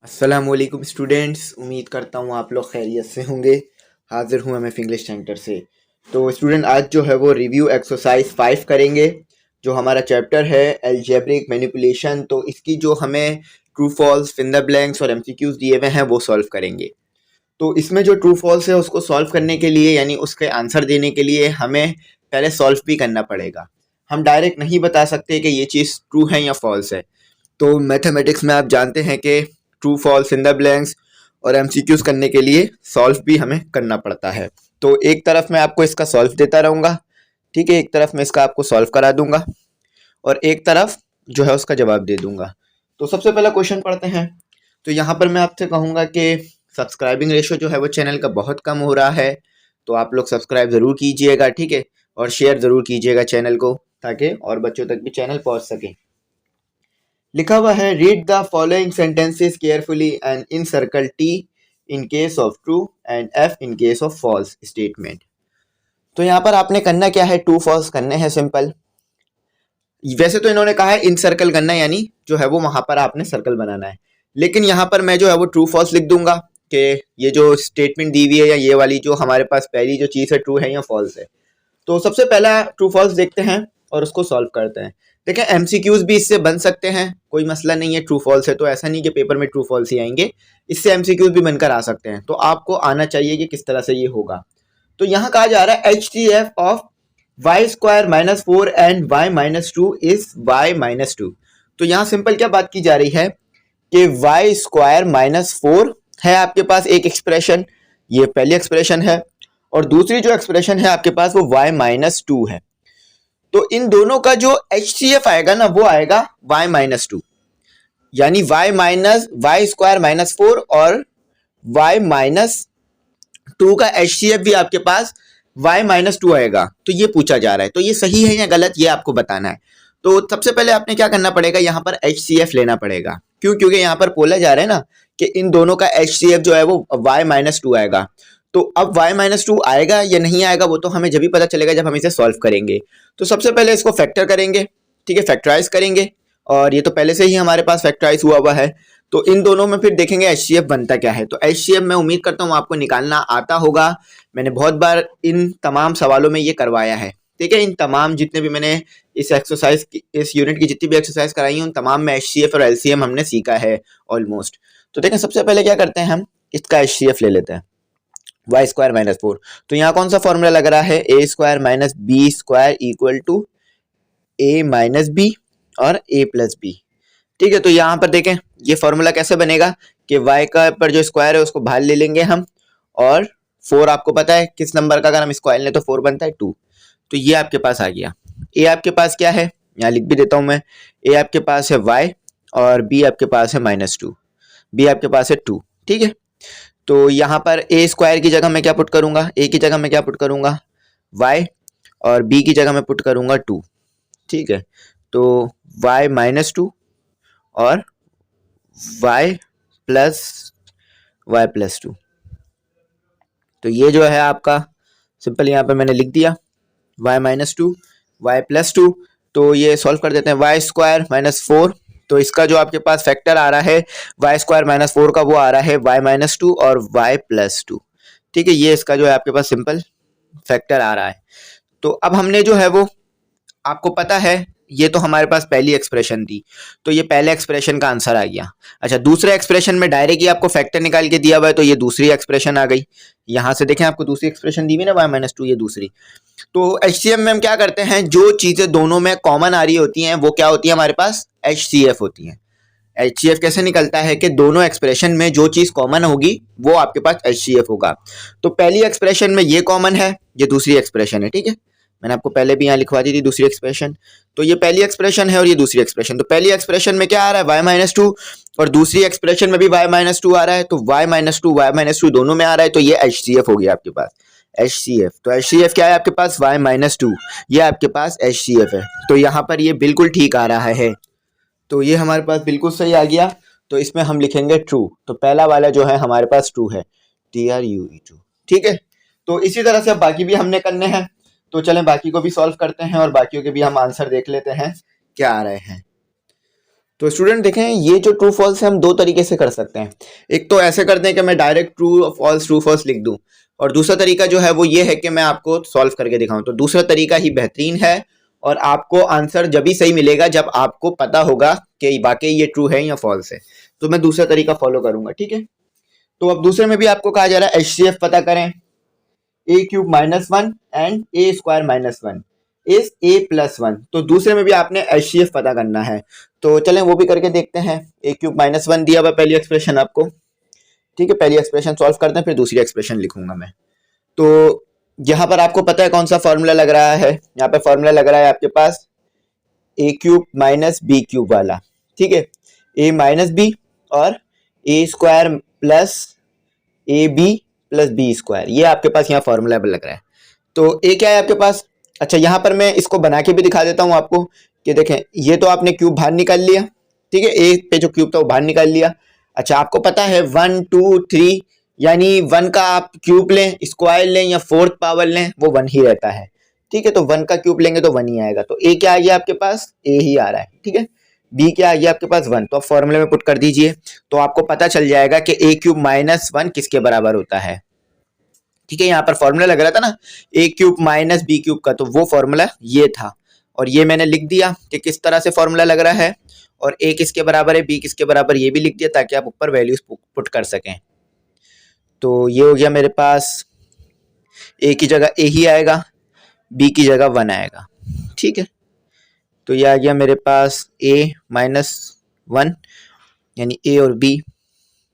अस्सलामुअलैकुम स्टूडेंट्स, उम्मीद करता हूँ आप लोग खैरियत से होंगे। हाजिर हूँ मैं इंग्लिश सेंटर से। तो स्टूडेंट आज जो है वो रिव्यू एक्सरसाइज 5 करेंगे, जो हमारा चैप्टर है अलजेब्रिक मैनिपुलेशन। तो इसकी जो हमें true false, fill in the blanks और एमसीक्यूज दिए हुए हैं वो सॉल्व करेंगे। तो इसमें जो ट्रू फॉल्स है उसको सॉल्व करने के लिए, यानी उसके आंसर देने के लिए हमें पहले सॉल्व भी करना पड़ेगा। हम डायरेक्ट नहीं बता सकते कि ये चीज़ ट्रू है या फॉल्स है। तो मैथमेटिक्स में आप जानते हैं कि true false, in the blanks और एमसीक्यूज करने के लिए सॉल्व भी हमें करना पड़ता है। तो एक तरफ मैं आपको इसका सॉल्व देता रहूँगा, ठीक है, एक तरफ मैं इसका आपको सॉल्व करा दूंगा और एक तरफ जो है उसका जवाब दे दूंगा। तो सबसे पहला क्वेश्चन पढ़ते हैं। तो यहाँ पर मैं आपसे कहूँगा कि सब्सक्राइबिंग रेशो जो है वो चैनल का बहुत कम हो रहा है, तो आप लोग सब्सक्राइब ज़रूर कीजिएगा, ठीक है, और शेयर ज़रूर कीजिएगा चैनल को, ताकि और बच्चों तक भी चैनल पहुँच सके। लिखा हुआ है read the following sentences carefully and encircle T in case of true and F in case of false statement. तो यहाँ पर आपने करना क्या है, ट्रू फॉल्स करने हैं, सिंपल। वैसे तो इन्होंने कहा है इन सर्कल करना, यानी जो है वो वहां पर आपने सर्कल बनाना है, लेकिन यहाँ पर मैं जो है वो ट्रू फॉल्स लिख दूंगा कि ये जो स्टेटमेंट दी हुई है या ये वाली जो हमारे पास पहली जो चीज़ है ट्रू है या फॉल्स है। तो सबसे पहला ट्रू फॉल्स देखते हैं और उसको सॉल्व करते हैं। देखें, एमसीक्यूज भी इससे बन सकते हैं, कोई मसला नहीं है। ट्रू फॉल्स है तो ऐसा नहीं कि पेपर में ट्रू फॉल्स ही आएंगे, इससे एमसीक्यूज भी बनकर आ सकते हैं। तो आपको आना चाहिए कि किस तरह से ये होगा। तो यहाँ कहा जा रहा है H T F of y square minus 4 and y minus 2 is y minus 2। तो यहाँ सिंपल क्या बात की जा रही है कि वाई स्क्वायर माइनस 4 है आपके पास एक एक्सप्रेशन, ये पहली एक्सप्रेशन है, और दूसरी जो एक्सप्रेशन है आपके पास वो y माइनस 2 है। तो इन दोनों का जो HCF आएगा ना वो आएगा y माइनस 2, यानी वाई स्क्वायर माइनस 4 और y माइनस 2 का HCF भी आपके पास y माइनस 2 आएगा। तो ये पूछा जा रहा है, तो ये सही है या गलत ये आपको बताना है। तो सबसे पहले आपने क्या करना पड़ेगा, यहाँ पर HCF लेना पड़ेगा। क्यों? क्योंकि यहाँ पर बोला जा रहा है ना कि इन दोनों का HCF जो है वो y माइनस 2 आएगा। तो अब y माइनस 2 आएगा या नहीं आएगा वो तो हमें जब ही पता चलेगा जब हम इसे सॉल्व करेंगे। तो सबसे पहले इसको फैक्टर करेंगे, ठीक है, फैक्टराइज करेंगे, और ये तो पहले से ही हमारे पास फैक्टराइज हुआ है। तो इन दोनों में फिर देखेंगे HCF बनता क्या है। तो HCF मैं उम्मीद करता हूँ आपको निकालना आता होगा, मैंने बहुत बार इन तमाम सवालों में ये करवाया है, ठीक है। इन तमाम जितने भी मैंने इस एक्सरसाइज इस यूनिट की जितनी भी एक्सरसाइज कराई है उन तमाम में HCF और LCM हमने सीखा है ऑलमोस्ट। तो देखें, सबसे पहले क्या करते हैं, हम इसका HCF ले लेते हैं, वाई स्क्वायर माइनस 4। तो यहाँ कौन सा फॉर्मूला लग रहा है, A square minus B square equal to A minus B और ए प्लस बी, ठीक है। तो यहाँ पर देखें ये फॉर्मूला कैसे बनेगा कि y का पर जो स्क्वायर है उसको बाहर ले लेंगे हम, और 4 आपको पता है किस नंबर का अगर हम स्क्वायर लें तो 4 बनता है 2। तो ये आपके पास आ गया। ए आपके पास क्या है, यहाँ लिख भी देता हूँ मैं, ए आपके पास है y और b आपके पास है माइनस 2, b आपके पास है 2, ठीक है। तो यहाँ पर ए स्क्वायर की जगह मैं क्या पुट करूंगा, ए की जगह मैं क्या पुट करूंगा y, और b की जगह मैं पुट करूंगा 2, ठीक है। तो y माइनस 2 और y प्लस 2। तो ये जो है आपका सिंपल यहाँ पर मैंने लिख दिया y माइनस 2 y प्लस 2। तो ये सॉल्व कर देते हैं, वाई स्क्वायर माइनस 4, तो इसका जो आपके पास फैक्टर आ रहा है वाई स्क्वायर माइनस 4 का वो आ रहा है y माइनस 2 और y प्लस 2, ठीक है। ये इसका जो है आपके पास सिंपल फैक्टर आ रहा है। तो अब हमने जो है वो, आपको पता है ये तो हमारे पास पहली एक्सप्रेशन थी, तो ये पहले एक्सप्रेशन का आंसर आ गया। अच्छा, दूसरे एक्सप्रेशन में डायरेक्ट ही आपको फैक्टर निकाल के दिया हुआ है, तो ये दूसरी एक्सप्रेशन आ गई। यहाँ से देखें आपको दूसरी एक्सप्रेशन दी हुई ना y माइनस 2, ये दूसरी। तो HCF में हम क्या करते हैं, जो चीज़ें दोनों में कॉमन आ रही होती हैं वो क्या होती है हमारे पास, HCF होती हैं। HCF कैसे निकलता है कि दोनों एक्सप्रेशन में जो चीज़ कॉमन होगी वो आपके पास HCF होगा। तो पहली एक्सप्रेशन में ये कॉमन है, ये दूसरी एक्सप्रेशन है, ठीक है। मैंने आपको पहले भी यहाँ लिखवा दी थी दूसरी एक्सप्रेशन। तो ये पहली एक्सप्रेशन है और ये दूसरी एक्सप्रेशन। तो पहली एक्सप्रेशन में क्या आ रहा है, y माइनस 2, और दूसरी एक्सप्रेशन में भी y माइनस 2 आ रहा है। तो y माइनस 2 दोनों में आ रहा है, तो ये HCF हो गया आपके पास, HCF। तो HCF क्या है आपके पास, y माइनस 2, ये आपके पास HCF है। तो यहाँ पर ये बिल्कुल ठीक आ रहा है, तो ये हमारे पास बिल्कुल सही आ गया। तो इसमें हम लिखेंगे ट्रू, तो पहला वाला जो है हमारे पास ट्रू है, TRUE2, ठीक है। तो इसी तरह से अब बाकी भी हमने करने हैं, तो चलें बाकी को भी सॉल्व करते हैं और बाकियों के भी हम आंसर देख लेते हैं क्या आ रहे हैं। तो स्टूडेंट देखें, ये जो ट्रू फॉल्स है हम दो तरीके से कर सकते हैं। एक तो ऐसे करते हैं कि मैं डायरेक्ट ट्रू फॉल्स लिख दूं, और दूसरा तरीका जो है वो ये है कि मैं आपको सॉल्व करके दिखाऊं। तो दूसरा तरीका ही बेहतरीन है, और आपको आंसर जब भी सही मिलेगा जब आपको पता होगा कि वाकई ये ट्रू है या फॉल्स है। तो मैं दूसरा तरीका फॉलो करूंगा, ठीक है। तो अब दूसरे में भी आपको कहा जा रहा है HCF पता करें, a cube -1 and a square -1 is a+1। तो दूसरे में भी आपने HCF पता करना है। तो चलें वो भी करके देखते हैं। a क्यूब -1 दिया हुआ पहली एक्सप्रेशन आपको, ठीक है। पहली एक्सप्रेशन सॉल्व करते हैं, फिर दूसरी एक्सप्रेशन लिखूंगा मैं। तो यहाँ पर आपको पता है कौन सा फॉर्मूला लग रहा है। यहाँ पे फॉर्मूला लग रहा है आपके पास a cube minus B cube वाला, ठीक है। a माइनस बी और a square plus A B plus B square, ये आपके पास यहाँ फॉर्मूला लग रहा है। तो ए क्या है आपके पास। अच्छा, यहाँ पर मैं इसको बना के भी दिखा देता हूँ आपको कि देखें, ये तो आपने क्यूब बाहर निकाल लिया, ठीक है। ए पे जो क्यूब था वो बाहर निकाल लिया। अच्छा, आपको पता है 1 2 3 यानी 1 का आप क्यूब लें, स्क्वायर लें या फोर्थ पावर लें, वो 1 ही रहता है, ठीक है। तो 1 का क्यूब लेंगे तो 1 ही आएगा। तो ए क्या आ गया आपके पास, ए ही आ रहा है, ठीक है। बी क्या आ गया आपके पास 1, तो आप फॉर्मूले में पुट कर दीजिए, तो आपको पता चल जाएगा कि a क्यूब -1 किसके बराबर होता है, ठीक है। यहाँ पर फॉर्मूला लग रहा था ना a cube minus B cube का, तो वो फॉर्मूला ये था, और ये मैंने लिख दिया कि किस तरह से फॉर्मूला लग रहा है, और a किसके बराबर है, b किसके बराबर, ये भी लिख दिया ताकि आप ऊपर वैल्यूज पुट कर सकें। तो ये हो गया मेरे पास, a की जगह a ही आएगा, b की जगह 1 आएगा, ठीक है। तो ये आ गया मेरे पास a -1 यानी a और b,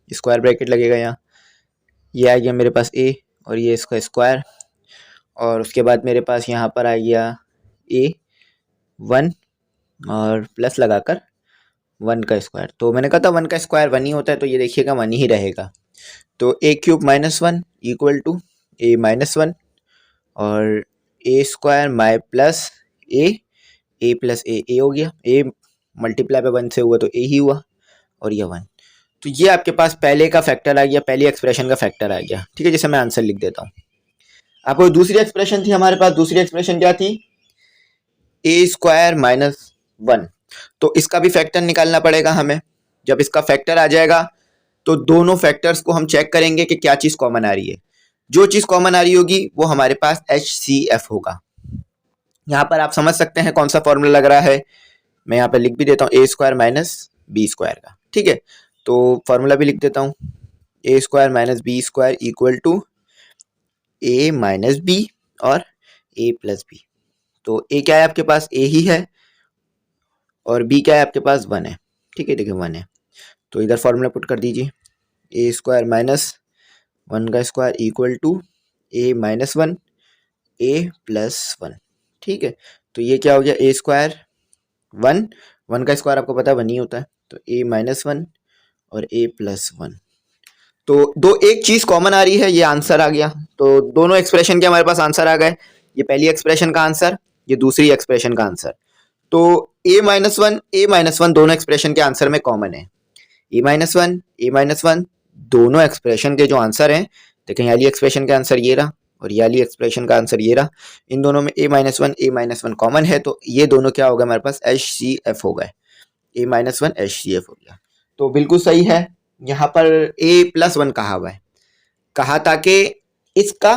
स्क्वायर ब्रैकेट लगेगा यहाँ। ये आ गया मेरे पास a और ये इसका स्क्वायर, और उसके बाद मेरे पास यहाँ पर आ गया a 1 और प्लस लगाकर 1 का स्क्वायर। तो मैंने कहा था 1 का स्क्वायर 1 ही होता है, तो ये देखिएगा 1 ही रहेगा। तो a cube -1 equal to a -1 और a square my plus a plus a हो गया। a मल्टीप्लाई पे 1 से हुआ तो a ही हुआ, और ये 1। तो ये आपके पास पहले का फैक्टर आ गया, पहली एक्सप्रेशन का फैक्टर आ गया, ठीक है। जैसे मैं आंसर लिख देता हूँ। आपको दूसरी एक्सप्रेशन थी हमारे पास, दूसरी एक्सप्रेशन क्या थी, a स्क्वायर -1। तो इसका भी फैक्टर निकालना पड़ेगा हमें। जब इसका फैक्टर आ जाएगा तो दोनों फैक्टर्स को हम चेक करेंगे कि क्या चीज़ कॉमन आ रही है। जो चीज़ कॉमन आ रही होगी वो हमारे पास HCF होगा। यहाँ पर आप समझ सकते हैं कौन सा फॉर्मूला लग रहा है। मैं यहाँ पर लिख भी देता हूँ a square minus B square का, ठीक है। तो फॉर्मूला भी लिख देता हूँ, a square minus B square equal to a minus B और a प्लस बी। तो a क्या है आपके पास, a ही है, और b क्या है आपके पास 1 है, ठीक है। देखिए 1 है, तो इधर फॉर्मूला पुट कर दीजिए, a स्क्वायर माइनस 1 का square equal to a minus 1 a plus 1, ठीक है। तो ये क्या हो गया, a स्क्वायर 1 का स्क्वायर आपको पता है 1 ही होता है, तो a माइनस 1 और a प्लस 1। तो एक चीज़ कॉमन आ रही है, ये आंसर आ गया। तो दोनों एक्सप्रेशन के हमारे पास आंसर आ गए, ये पहली एक्सप्रेशन का आंसर, ये दूसरी एक्सप्रेशन का आंसर। तो a -1 दोनों एक्सप्रेशन के आंसर में कॉमन है। a -1 दोनों एक्सप्रेशन के जो आंसर हैं, देखें ये वाली एक्सप्रेशन का आंसर ये रहा और ये वाली एक्सप्रेशन का आंसर ये रहा। इन दोनों में a -1 कॉमन है, तो ये दोनों क्या हो गए हमारे पास, HCF हो गए। a -1 HCF हो गया, तो बिल्कुल सही है। यहाँ पर a+1 कहा हुआ है, कहा था कि इसका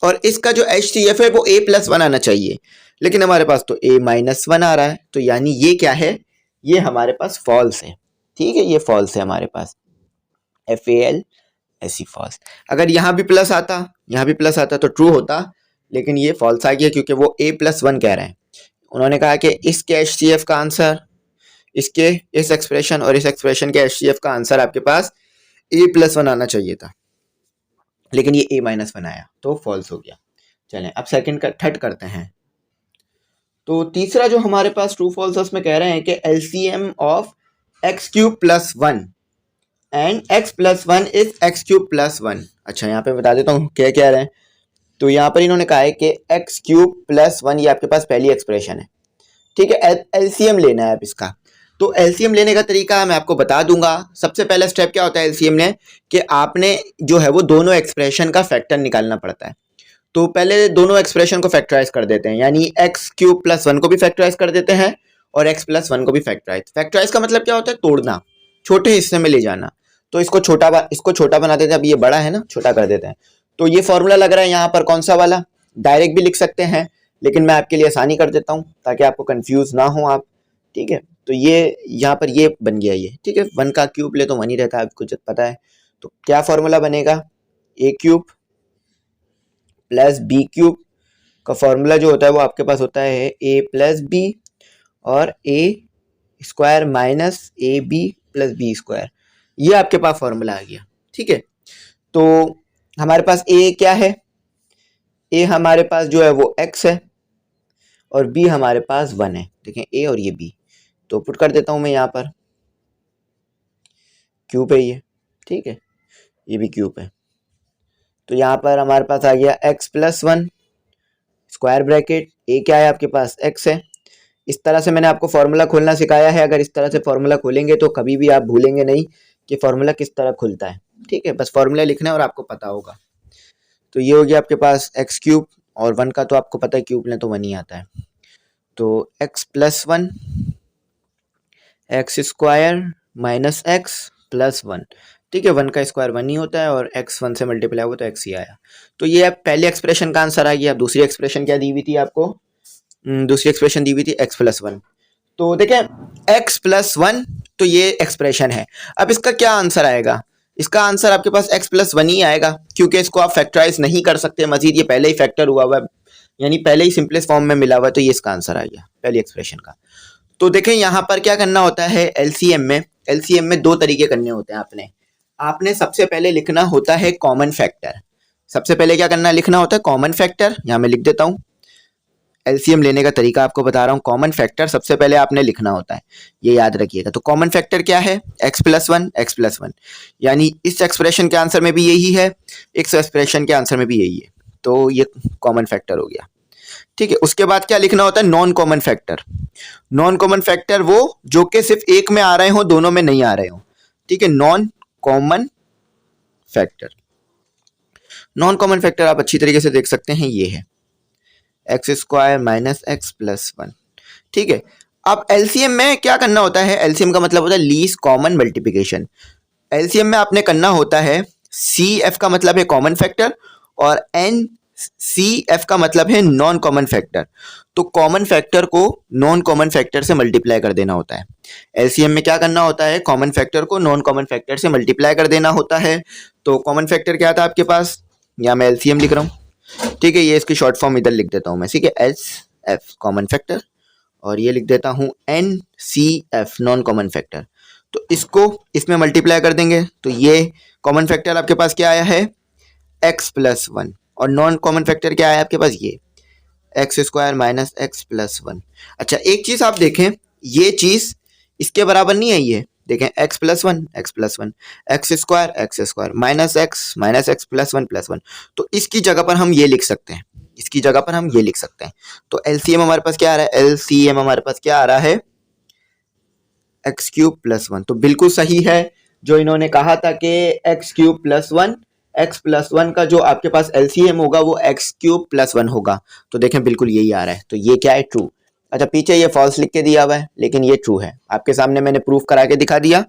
और इसका जो HCF है वो a+1 आना चाहिए, लेकिन हमारे पास तो a -1 आ रहा है। तो यानी ये क्या है, ये हमारे पास फॉल्स है, ठीक है। ये फॉल्स है हमारे पास, FAL ऐसी फॉल्स। अगर यहाँ भी प्लस आता, यहाँ भी प्लस आता तो ट्रू होता, लेकिन ये फॉल्स आ गया क्योंकि वो a+1 कह रहे हैं। उन्होंने कहा कि इसके HCF का आंसर, इसके इस एक्सप्रेशन और इस एक्सप्रेशन के HCF का आंसर आपके पास a+1 आना चाहिए था, लेकिन ये a -1 आया, तो फॉल्स हो गया। चलें अब सेकंड का थर्ड करते हैं। तो तीसरा जो हमारे पास ट्रू फॉल्स उसमें कह रहे हैं कि LCM of x³ + 1 and x + 1 is x³ + 1। अच्छा, यहाँ पे बता देता हूँ क्या कह रहे हैं। तो यहाँ पर इन्होंने कहा है कि x³ + 1 ये आपके पास पहली एक्सप्रेशन है, ठीक है। LCM लेना है आप इसका। तो LCM लेने का तरीका मैं आपको बता दूंगा। सबसे पहला स्टेप क्या होता है LCM में, कि आपने जो है वो दोनों एक्सप्रेशन का फैक्टर निकालना पड़ता है। तो पहले दोनों एक्सप्रेशन को फैक्टराइज कर देते हैं, यानी x³ + 1 को भी फैक्टराइज कर देते हैं और x+1 को भी फैक्टराइज। फैक्टराइज का मतलब क्या होता है? तोड़ना, छोटे हिस्से में ले जाना। तो इसको छोटा बना देते हैं। अब ये बड़ा है ना, छोटा कर देते हैं। तो ये फॉर्मूला लग रहा है यहाँ पर कौन सा वाला, डायरेक्ट भी लिख सकते हैं, लेकिन मैं आपके लिए आसानी कर देता हूँ ताकि आपको कंफ्यूज ना हो आप। ठीक है, तो ये यहाँ पर ये बन गया ये। ठीक है, 1 का क्यूब ले तो 1 ही रहता है, आपको पता है। तो क्या फॉर्मूला बनेगा? a³ प्लस b³ का फॉर्मूला जो होता है वो आपके पास होता है a+b और a² minus ab plus b²। ये आपके पास फॉर्मूला आ गया। ठीक है, तो हमारे पास a क्या है? a हमारे पास जो है वो x है और b हमारे पास 1 है। देखें a और ये b, तो पुट कर देता हूं मैं यहाँ पर, क्यूब है ये। ठीक है, ये भी क्यूब है। तो यहाँ पर हमारे पास आ गया x+1 स्क्वायर ब्रैकेट, a क्या है आपके पास? x है। इस तरह से मैंने आपको फॉर्मूला खोलना सिखाया है। अगर इस तरह से फॉर्मूला खोलेंगे तो कभी भी आप भूलेंगे नहीं कि फॉर्मूला किस तरह खुलता है। ठीक है, बस फॉर्मूला लिखना है और आपको पता होगा। तो ये हो गया आपके पास x³ और 1 का तो आपको पता है क्यूब लें तो 1 ही आता है। तो x+1 x² माइनस x+1। ठीक है, 1 का स्क्वायर 1 ही होता है और x 1 से मल्टीप्लाई हुआ तो x ही आया। तो ये अब पहले एक्सप्रेशन का आंसर आ गया। अब दूसरी एक्सप्रेशन क्या दी हुई थी आपको? दूसरी एक्सप्रेशन दी हुई थी x+1। तो देखें x+1, तो ये एक्सप्रेशन है। अब इसका क्या आंसर आएगा? इसका आंसर आपके पास x+1 ही आएगा, क्योंकि इसको आप फैक्टराइज नहीं कर सकते मजीद, ये पहले ही फैक्टर हुआ हुआ है, यानी पहले ही सिंपलेस्ट फॉर्म में मिला हुआ है। तो ये इसका आंसर आ गया पहली एक्सप्रेशन का। तो देखें यहाँ पर क्या करना होता है एलसीएम में 2 तरीके करने होते हैं। आपने सबसे पहले लिखना होता है कॉमन फैक्टर। सबसे पहले क्या करना लिखना होता है? Common factor. यहाँ मैं लिख देता हूँ, एलसीएम लेने का तरीका आपको बता रहा हूँ। कॉमन फैक्टर सबसे पहले आपने लिखना होता है, ये याद रखिएगा। तो कॉमन फैक्टर क्या है? x+1 यानी इस एक्सप्रेशन के आंसर में भी यही है, इस एक्सप्रेशन के आंसर में भी यही है। तो ये कॉमन फैक्टर हो गया। ठीक है, उसके बाद क्या लिखना होता है? Non common factor. Non common factor वो जो कि सिर्फ एक में आ रहे हो, दोनों में नहीं आ रहे हो। ठीक है, non common factor. Non common factor आप अच्छी तरीके से देख सकते हैं, ये है x² माइनस x+1। ठीक है, अब एलसीएम में क्या करना होता है? एलसीएम का मतलब होता है लीस्ट कॉमन मल्टीप्लिकेशन। एलसीएम में आपने करना होता है CF का मतलब है कॉमन फैक्टर और NCF का मतलब है नॉन कॉमन फैक्टर। तो कॉमन फैक्टर को नॉन कॉमन फैक्टर से मल्टीप्लाई कर देना होता है। एलसीएम में क्या करना होता है? कॉमन फैक्टर को नॉन कॉमन फैक्टर से मल्टीप्लाई कर देना होता है। तो कॉमन फैक्टर क्या था आपके पास? या मैं एलसीएम लिख रहा हूँ। ठीक है, ये इसकी शॉर्ट फॉर्म इधर लिख देता हूँ मैं। ठीक है, HF कॉमन फैक्टर और ये लिख देता हूँ NCF नॉन कॉमन फैक्टर। तो इसको इसमें मल्टीप्लाई कर देंगे तो ये कॉमन फैक्टर आपके पास क्या आया है? x+1 और नॉन कॉमन फैक्टर क्या आया आपके पास? ये x² माइनस x+1। अच्छा, एक चीज आप देखें, ये चीज इसके बराबर नहीं है। ये देखें x+1 x² माइनस x+1 तो इसकी जगह पर हम ये लिख सकते हैं, इसकी जगह पर हम ये लिख सकते हैं। तो एलसीएम हमारे पास क्या आ रहा है? एलसीएम हमारे पास क्या आ रहा है? x³ + 1। तो बिल्कुल सही है जो इन्होंने कहा था कि x³ + 1, x+1 का जो आपके पास एलसीएम होगा वो x³ + 1 होगा। तो देखें बिल्कुल यही आ रहा है। तो ये क्या है? ट्रू। अच्छा, पीछे ये फॉल्स लिख के दिया हुआ है, लेकिन ये ट्रू है। आपके सामने मैंने प्रूफ करा के दिखा दिया,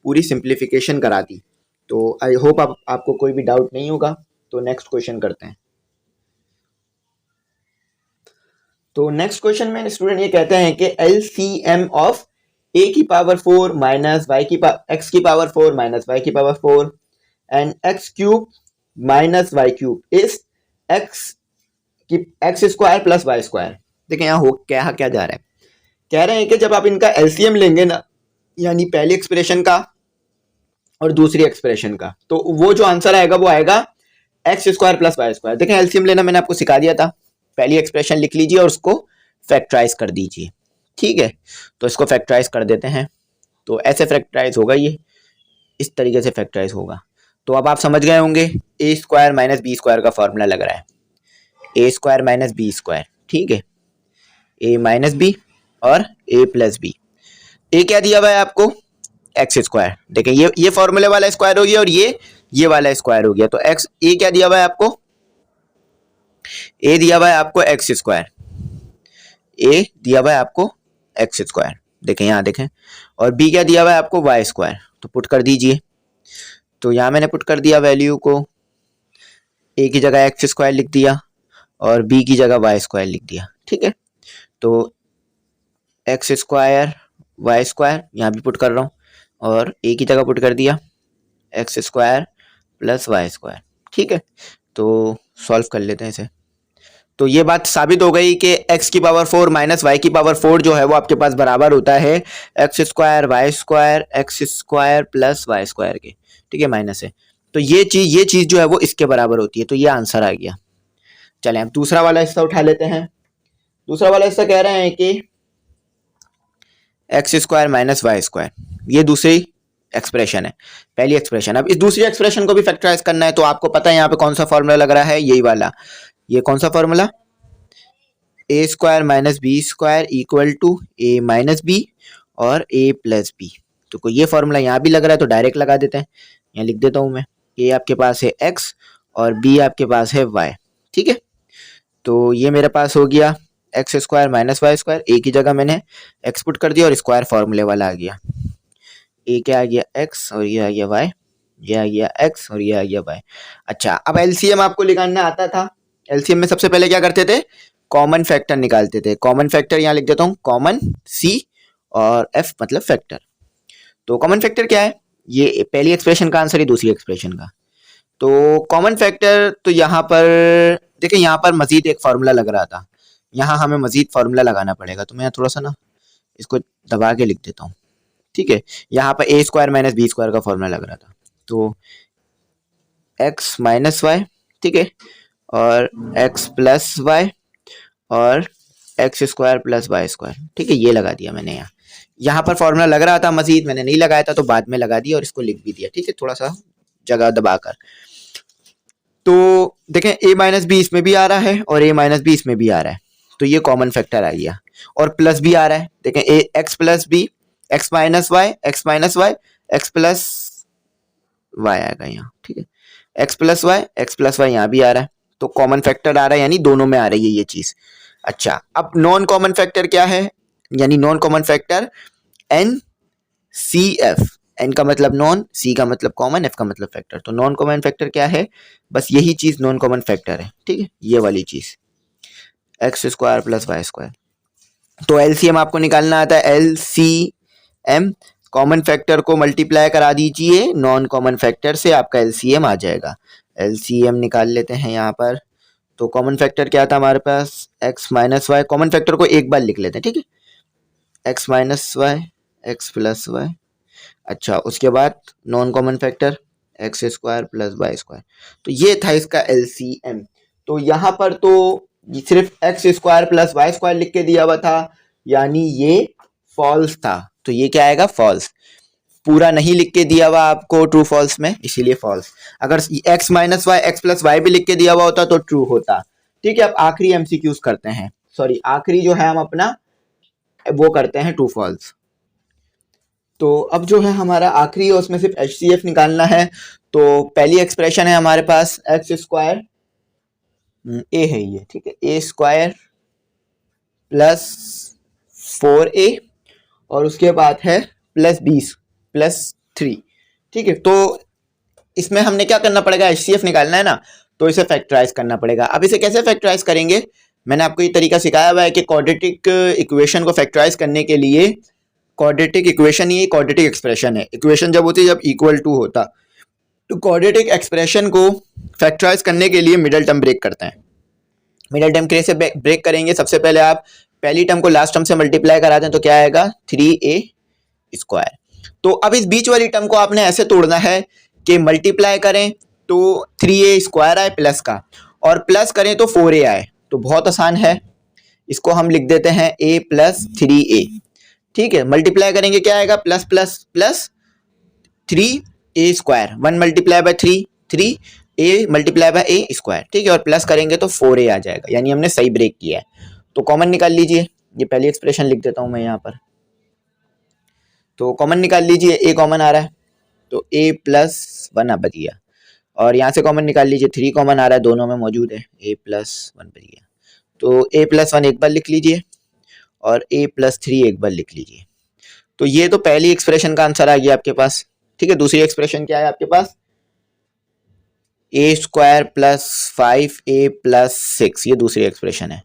पूरी सिंप्लीफिकेशन करा दी। तो आई होप आपको कोई भी डाउट नहीं होगा। तो नेक्स्ट क्वेश्चन करते हैं। तो नेक्स्ट क्वेश्चन में स्टूडेंट ये कहते हैं कि LCM of a⁴ minus x⁴ minus y⁴ and x³ minus y³ is x² plus y²। देखिए यहाँ हो क्या जा रहा है? कह रहे हैं कि जब आप इनका एलसीएम लेंगे ना, यानी पहली एक्सप्रेशन का और दूसरी एक्सप्रेशन का, तो वो जो आंसर आएगा वो आएगा x² प्लस y²। देखें एलसीएम लेना मैंने आपको सिखा दिया था। पहली एक्सप्रेशन लिख लीजिए और उसको फैक्टराइज कर दीजिए। ठीक है, तो इसको फैक्टराइज कर देते हैं। तो ऐसे फैक्टराइज होगा, ये इस तरीके से फैक्टराइज होगा। तो अब आप समझ गए होंगे a² माइनस b² का फॉर्मूला लग रहा है, a² माइनस b²। ठीक है, a माइनस बी और a प्लस बी। a क्या दिया हुआ है आपको? x²। देखें ये फॉर्मूले वाला स्क्वायर हो गया और ये वाला स्क्वायर हो गया। तो a क्या दिया हुआ है आपको? a दिया हुआ है आपको x², a दिया हुआ है आपको एक्स स्क्वायर, देखें यहाँ देखें, और बी क्या दिया हुआ है आपको, वाई स्क्वायर, तो पुट कर दीजिए। तो यहाँ मैंने पुट कर दिया वैल्यू को, ए की जगह एक्स स्क्वायर लिख दिया और बी की जगह वाई स्क्वायर लिख दिया, ठीक है। तो एक्स स्क्वायर वाई स्क्वायर यहाँ भी पुट कर रहा हूँ और ए की जगह पुट कर दिया x square plus Y square, ठीक है। तो सॉल्व कर लेते हैं इसे। तो ये बात साबित हो गई कि x की पावर 4 माइनस वाई की पावर 4 जो है वो आपके पास बराबर होता है x square plus Y square के, ठीक है, माइनस है। तो ये चीज जो है वो इसके बराबर होती है, तो ये आंसर आ गया। चलें अब दूसरा वाला हिस्सा उठा लेते हैं। दूसरा वाला हिस्सा कह रहे हैं कि x square minus Y square, ये दूसरी एक्सप्रेशन है, पहली एक्सप्रेशन। अब इस दूसरी एक्सप्रेशन को भी फैक्टराइज करना है, तो आपको पता है यहाँ पे कौन सा फॉर्मूला लग रहा है, यही वाला। ये कौन सा formula, a square minus B square equal to A minus B और ए प्लस बी। तो कोई ये फॉर्मूला यहाँ भी लग रहा है तो डायरेक्ट लगा देते हैं, यहाँ लिख देता हूँ मैं, ए आपके पास है एक्स और बी आपके पास है वाई, ठीक है। तो ये मेरे पास हो गया x square minus Y square, A की जगह मैंने एक्स पुट कर दिया और स्क्वायर फॉर्मूले वाला आ गया। ए क्या आ गया एक्स और ये आ गया वाई, ये आ गया एक्स और ये आ गया वाई। अच्छा, अब एलसीएम आपको निकालना आता था। एलसीएम में सबसे पहले क्या करते थे, कॉमन फैक्टर निकालते थे। कॉमन फैक्टर यहाँ लिख देता हूँ, कॉमन सी और एफ मतलब फैक्टर। तो कॉमन फैक्टर क्या है, ये पहली एक्सप्रेशन का आंसर है दूसरी एक्सप्रेशन का। तो कॉमन फैक्टर, तो यहाँ पर देखिए, यहाँ पर मजीद एक फार्मूला लग रहा था, यहाँ हमें मजीद फार्मूला लगाना पड़ेगा। तो मैं थोड़ा सा ना इसको दबा के लिख देता हूँ, ठीक है। यहाँ पर ए स्क्वायर माइनस बी स्क्वायर का फॉर्मूला लग रहा था, तो एक्स माइनस वाई, ठीक है, और एक्स प्लस वाई और x square plus Y square, ठीक है, ये लगा दिया मैंने। यहाँ पर फॉर्मूला लग रहा था मजीद, मैंने नहीं लगाया था तो बाद में लगा दिया और इसको लिख भी दिया, ठीक है, थोड़ा सा जगह दबाकर। तो देखें ए माइनस बी इसमें भी आ रहा है और ए माइनस बी इसमें भी आ रहा है, तो ये कॉमन फैक्टर आ गया। और प्लस भी आ रहा है, देखें A X plus B, X minus Y, X minus Y, x plus Y आएगा यहाँ, ठीक है, एक्स प्लस वाई यहाँ भी आ रहा है, तो कॉमन फैक्टर आ रहा है, यानी दोनों में आ रही है ये चीज। अच्छा, अब नॉन कॉमन फैक्टर क्या है, यानी non common factor N C F, N का मतलब नॉन, सी का मतलब कॉमन, एफ का मतलब फैक्टर। तो नॉन कॉमन फैक्टर क्या है, बस यही चीज नॉन कॉमन फैक्टर है, ठीक है, ये वाली चीज x square plus Y square. तो एलसीएम आपको निकालना आता है, एलसीएम कॉमन फैक्टर को मल्टीप्लाई करा दीजिए नॉन कॉमन फैक्टर से, आपका एलसीएम आ जाएगा। एलसीएम निकाल लेते हैं यहाँ पर। तो कॉमन फैक्टर क्या था हमारे पास, X minus Y, common factor को एक बार लिख लेते हैं, ठीक है, X minus Y, x plus Y. अच्छा, उसके बाद non common factor x square plus Y square. तो ये था इसका एलसीएम। तो यहाँ पर तो सिर्फ x square plus Y square लिख के दिया हुआ था, यानी ये फॉल्स था, तो ये क्या आएगा, फॉल्स। पूरा नहीं लिख के दिया हुआ आपको ट्रू फॉल्स में, इसीलिए फॉल्स। अगर x minus Y x plus y भी लिख के दिया हुआ होता तो ट्रू होता, ठीक है। अब आखिरी एमसीक्यूज करते हैं, सॉरी आखिरी जो है हम अपना वो करते हैं ट्रू फॉल्स। तो अब जो है हमारा आखिरी है उसमें सिर्फ HCF निकालना है। तो पहली एक्सप्रेशन है हमारे पास एक्स स्क्वायर, ए है ये, ठीक है, ए स्क्वायर प्लस 4a और उसके बाद है प्लस 20 प्लस 3, ठीक है। तो इसमें हमने क्या करना पड़ेगा, HCF निकालना है ना, तो इसे फैक्टराइज करना पड़ेगा। अब इसे कैसे फैक्टराइज करेंगे, मैंने आपको ये तरीका सिखाया हुआ है कि क्वाड्रेटिक इक्वेशन को फैक्टराइज करने के लिए, क्वाड्रेटिक इक्वेशन ही क्वाड्रेटिक एक्सप्रेशन है, इक्वेशन जब होती है जब इक्वल टू होता, तो क्वाड्रेटिक एक्सप्रेशन को फैक्टराइज करने के लिए मिडल टर्म ब्रेक करते हैं। मिडल टर्म कैसे ब्रेक करेंगे, सबसे पहले आप पहली टर्म को लास्ट टर्म से मल्टीप्लाई कराते हैं तो क्या आएगा 3a स्क्वायर। तो अब इस बीच वाली टर्म को आपने ऐसे तोड़ना है कि मल्टीप्लाई करें तो 3a स्क्वायर आए प्लस का, और प्लस करें तो 4a आए। तो बहुत आसान है, इसको हम लिख देते हैं a प्लस 3a, ठीक है। मल्टीप्लाई करेंगे क्या आएगा, plus plus plus 3a square, 1 multiply by 3, 3a multiply by a square, ठीक है, और प्लस करेंगे तो 4a आ जाएगा, यानी हमने सही ब्रेक किया है। तो कॉमन निकाल लीजिए, ये पहली एक्सप्रेशन लिख देता हूं मैं यहाँ पर। तो कॉमन निकाल लीजिए, a कॉमन आ रहा है तो a प्लस 1 बच गया, और यहाँ से कॉमन निकाल लीजिए, 3 कॉमन आ रहा है, दोनों में मौजूद है, a प्लस 1 बच गया। तो a प्लस 1 एक बार लिख लीजिए और a प्लस 3 एक बार लिख लीजिए। तो ये तो पहली एक्सप्रेशन का आंसर आ गया आपके पास। ठीक है, दूसरी एक्सप्रेशन क्या है आपके पास, a² प्लस 5a प्लस 6, ये दूसरी एक्सप्रेशन है।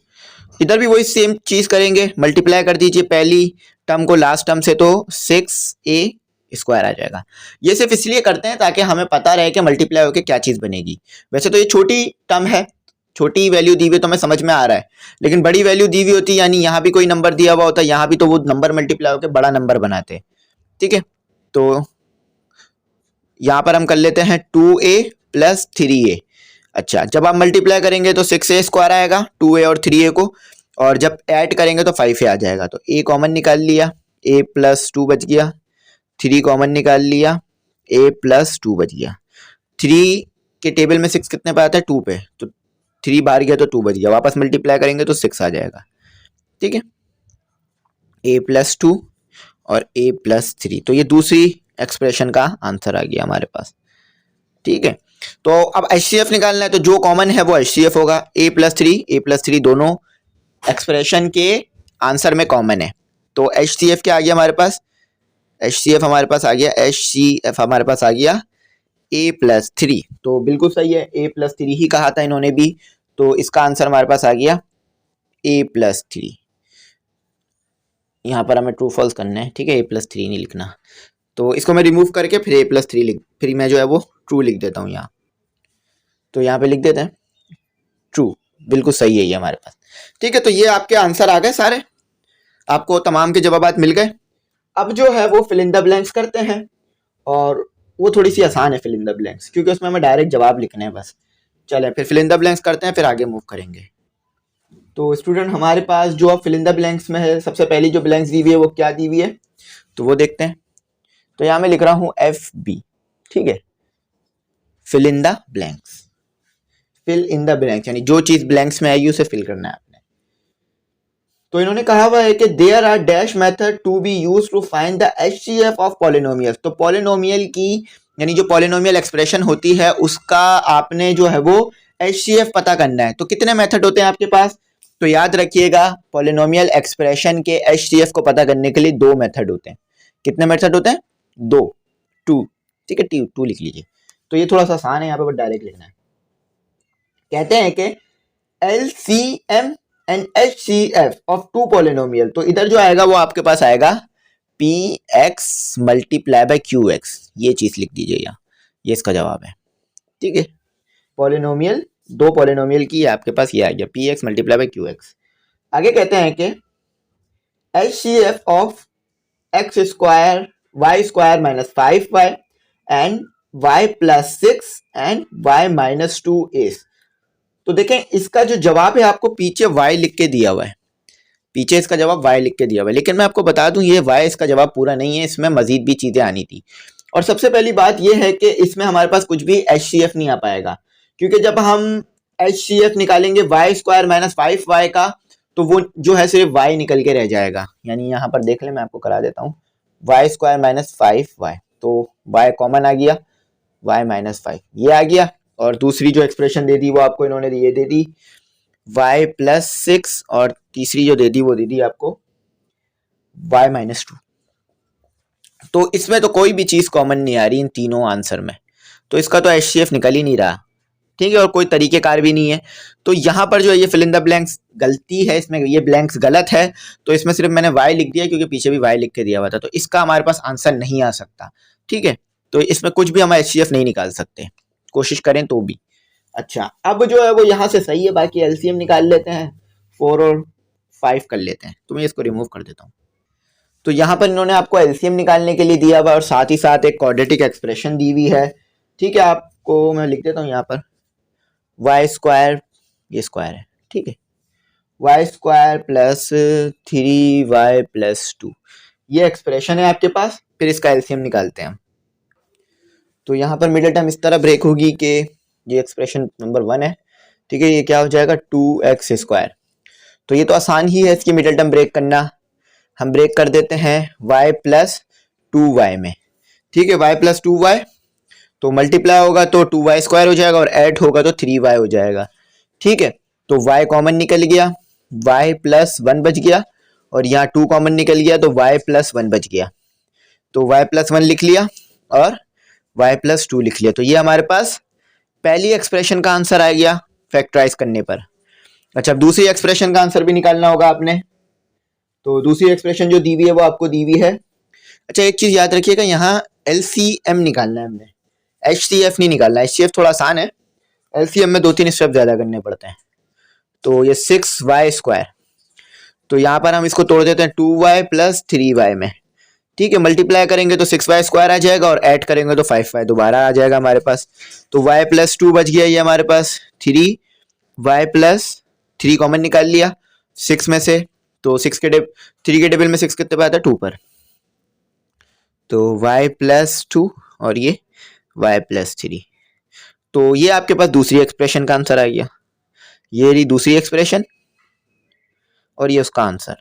इधर भी वही सेम चीज करेंगे, मल्टीप्लाई कर दीजिए पहली टर्म को लास्ट टर्म से, तो 6a² आ जाएगा। ये सिर्फ इसलिए करते हैं ताकि हमें पता रहे कि मल्टीप्लाई होकर क्या चीज बनेगी। वैसे तो ये छोटी टर्म है, छोटी वैल्यू दी हुई तो हमें समझ में आ रहा है, लेकिन बड़ी वैल्यू दी हुई होती, यानी यहाँ भी कोई नंबर दिया हुआ होता है, यहाँ भी, तो वो नंबर मल्टीप्लाई होकर बड़ा नंबर बनाते। ठीक है, तो यहाँ पर हम कर लेते हैं 2a प्लस 3a। अच्छा, जब आप मल्टीप्लाई करेंगे तो 6a² आएगा 2a और 3a को, और जब ऐड करेंगे तो 5a आ जाएगा। तो a कॉमन निकाल लिया, a प्लस 2 बच गया, 3 कॉमन निकाल लिया, a प्लस 2 बच गया। 3 के टेबल में 6 कितने पे आता है, 2 पे, तो 3 बाहर गया तो 2 बच गया, वापस मल्टीप्लाई करेंगे तो 6 आ जाएगा। ठीक है, a प्लस 2 और a प्लस 3, तो ये दूसरी एक्सप्रेशन का आंसर आ गया हमारे पास। ठीक है, तो अब HCF निकालना है, तो जो कॉमन है वो HCF होगा। a प्लस 3 दोनों एक्सप्रेशन के आंसर में कॉमन है, तो HCF क्या आ गया हमारे पास, HCF हमारे पास आ गया, HCF हमारे पास आ गया a प्लस 3। तो बिल्कुल सही है, a प्लस 3 ही कहा था इन्होंने भी, तो इसका आंसर हमारे पास आ गया a प्लस 3। यहाँ पर हमें ट्रू फॉल्स करना है। ठीक है, a प्लस 3 नहीं लिखना, तो इसको मैं रिमूव करके फिर a प्लस 3 लिख, फिर मैं जो है वो ट्रू लिख देता हूँ यहाँ। तो यहाँ पे लिख देते हैं ट्रू, बिल्कुल सही है ये हमारे पास। ठीक है, तो ये आपके आंसर आ गए सारे, आपको तमाम के जवाब मिल गए। अब जो है वो फिल इन द ब्लैंक्स करते हैं, और वो थोड़ी सी आसान है फिल इन द ब्लैंक्स, क्योंकि उसमें हमें डायरेक्ट जवाब लिखने हैं बस। चलें फिर फिल इन द ब्लैंक्स करते हैं, फिर आगे मूव करेंगे। तो स्टूडेंट हमारे पास जो अब फिल इन द ब्लैंक्स में है, सबसे पहली जो ब्लैंक्स दी हुई है वो क्या दी हुई है, तो वो देखते हैं। तो यहाँ मैं लिख रहा हूँ FB। ठीक है, fill in the blanks, fill in the blanks यानी जो चीज ब्लैंक्स में आएगी उसे फिल करना है आपने। तो इन्होंने कहा हुआ है कि there are dash method to be use to find the HCF of polynomial. तो पॉलिनोमियल की, यानी जो पॉलिनोमियल एक्सप्रेशन होती है उसका आपने जो है वो HCF पता करना है। तो कितने मेथड होते हैं आपके पास, तो याद रखिएगा पॉलिनोमियल एक्सप्रेशन के HCF को पता करने के लिए 2 मेथड होते हैं। कितने मेथड होते हैं, 2, 2। ठीक है, 2 लिख लीजिए। तो ये थोड़ा सा आसान है, यहाँ पे डायरेक्ट लिखना है। कहते हैं कि LCM and HCF of 2 polynomial, तो इधर जो आएगा वो आपके पास आएगा PX मल्टीप्लाई बाय QX, ये चीज लिख दीजिए यहाँ, ये इसका जवाब है। ठीक है, पॉलिनोमियल, 2 पॉलिनोमियल की आपके पास ये आ गया PX मल्टीप्लाई बाय QX। आगे कहते हैं कि HCF of x² y² minus 5y and y plus 6 and y minus 2 is। तो देखें इसका जो जवाब है आपको पीछे y लिख के दिया हुआ है, पीछे इसका जवाब y लिख के दिया हुआ है, लेकिन मैं आपको बता दूं ये y इसका जवाब पूरा नहीं है, इसमें मजीद भी चीजें आनी थी। और सबसे पहली बात यह है कि इसमें हमारे पास कुछ भी HCF नहीं आ पाएगा, क्योंकि जब हम HCF निकालेंगे y² माइनस 5y का, तो वो जो है सिर्फ y निकल के रह जाएगा। यानी यहाँ पर देख ले, मैं आपको करा देता हूँ, y² माइनस 5y, तो y कॉमन आ गया, y माइनस 5 ये आ गया, और दूसरी जो एक्सप्रेशन दे दी वो आपको इन्होंने ये दे दी y प्लस 6, और तीसरी जो दे दी वो दे दी आपको y माइनस 2। तो इसमें तो कोई भी चीज कॉमन नहीं आ रही इन तीनों आंसर में, तो इसका तो HCF निकल ही नहीं रहा। ठीक है, और कोई तरीकेकार भी नहीं है। तो यहाँ पर जो है ये फिल इन द ब्लैंक्स गलती है, इसमें ये ब्लैंक्स गलत है, तो इसमें सिर्फ मैंने y लिख दिया क्योंकि पीछे भी y लिख के दिया हुआ था, तो इसका हमारे पास आंसर नहीं आ सकता। ठीक है, तो इसमें कुछ भी हम HCF नहीं निकाल सकते, कोशिश करें तो भी। अच्छा, अब जो है वो यहाँ से सही है, बाकी LCM निकाल लेते हैं, 4 और 5 कर लेते हैं। तो मैं इसको रिमूव कर देता हूँ। तो यहाँ पर इन्होंने आपको LCM निकालने के लिए दिया हुआ, और साथ ही साथ एक क्वाड्रेटिक एक्सप्रेशन दी हुई है। ठीक है, आपको मैं लिख देता हूँ यहाँ पर y², ये स्क्वायर है। ठीक है, y² प्लस 3y प्लस 2, ये एक्सप्रेशन है आपके पास। फिर इसका LCM निकालते हैं हम। तो यहाँ पर मिडिल टर्म इस तरह ब्रेक होगी कि ये एक्सप्रेशन नंबर 1 है। ठीक है, ये क्या हो जाएगा 2x²। तो ये तो आसान ही है इसकी मिडिल टर्म ब्रेक करना, हम ब्रेक कर देते हैं y प्लस 2y में। ठीक है, y प्लस 2y, तो मल्टीप्लाई होगा तो 2y² हो जाएगा, और ऐड होगा तो 3y हो जाएगा। ठीक है, तो y कॉमन निकल गया, y प्लस 1 बच गया, और यहाँ 2 कॉमन निकल गया तो y+1 बच गया। तो y+1 लिख लिया और y+2 लिख लिया। तो ये हमारे पास पहली एक्सप्रेशन का आंसर आ गया फैक्टराइज करने पर। अच्छा, अब दूसरी एक्सप्रेशन का आंसर भी निकालना होगा आपने। तो दूसरी एक्सप्रेशन जो दी हुई है वो आपको दी हुई है। अच्छा, एक चीज याद रखिएगा, यहाँ LCM निकालना है हमने, HCF नहीं निकालना। HCF थोड़ा आसान है, LCM में 2-3 स्टेप ज्यादा करने पड़ते हैं। तो ये 6y², तो यहाँ पर हम इसको तोड़ देते हैं 2y + 3y में। ठीक है, मल्टीप्लाई करेंगे तो 6y² आ जाएगा और ऐड करेंगे तो 5y दोबारा आ जाएगा हमारे पास। तो y+2 बच गया ये हमारे पास 3y+3 कॉमन निकाल लिया 6 में से। तो 3 के टेबल में 6 कितने पे आता है? 2 पर। तो y+2 और ये y+3। तो ये आपके पास दूसरी एक्सप्रेशन का आंसर आ गया। ये रही दूसरी एक्सप्रेशन और ये उसका आंसर।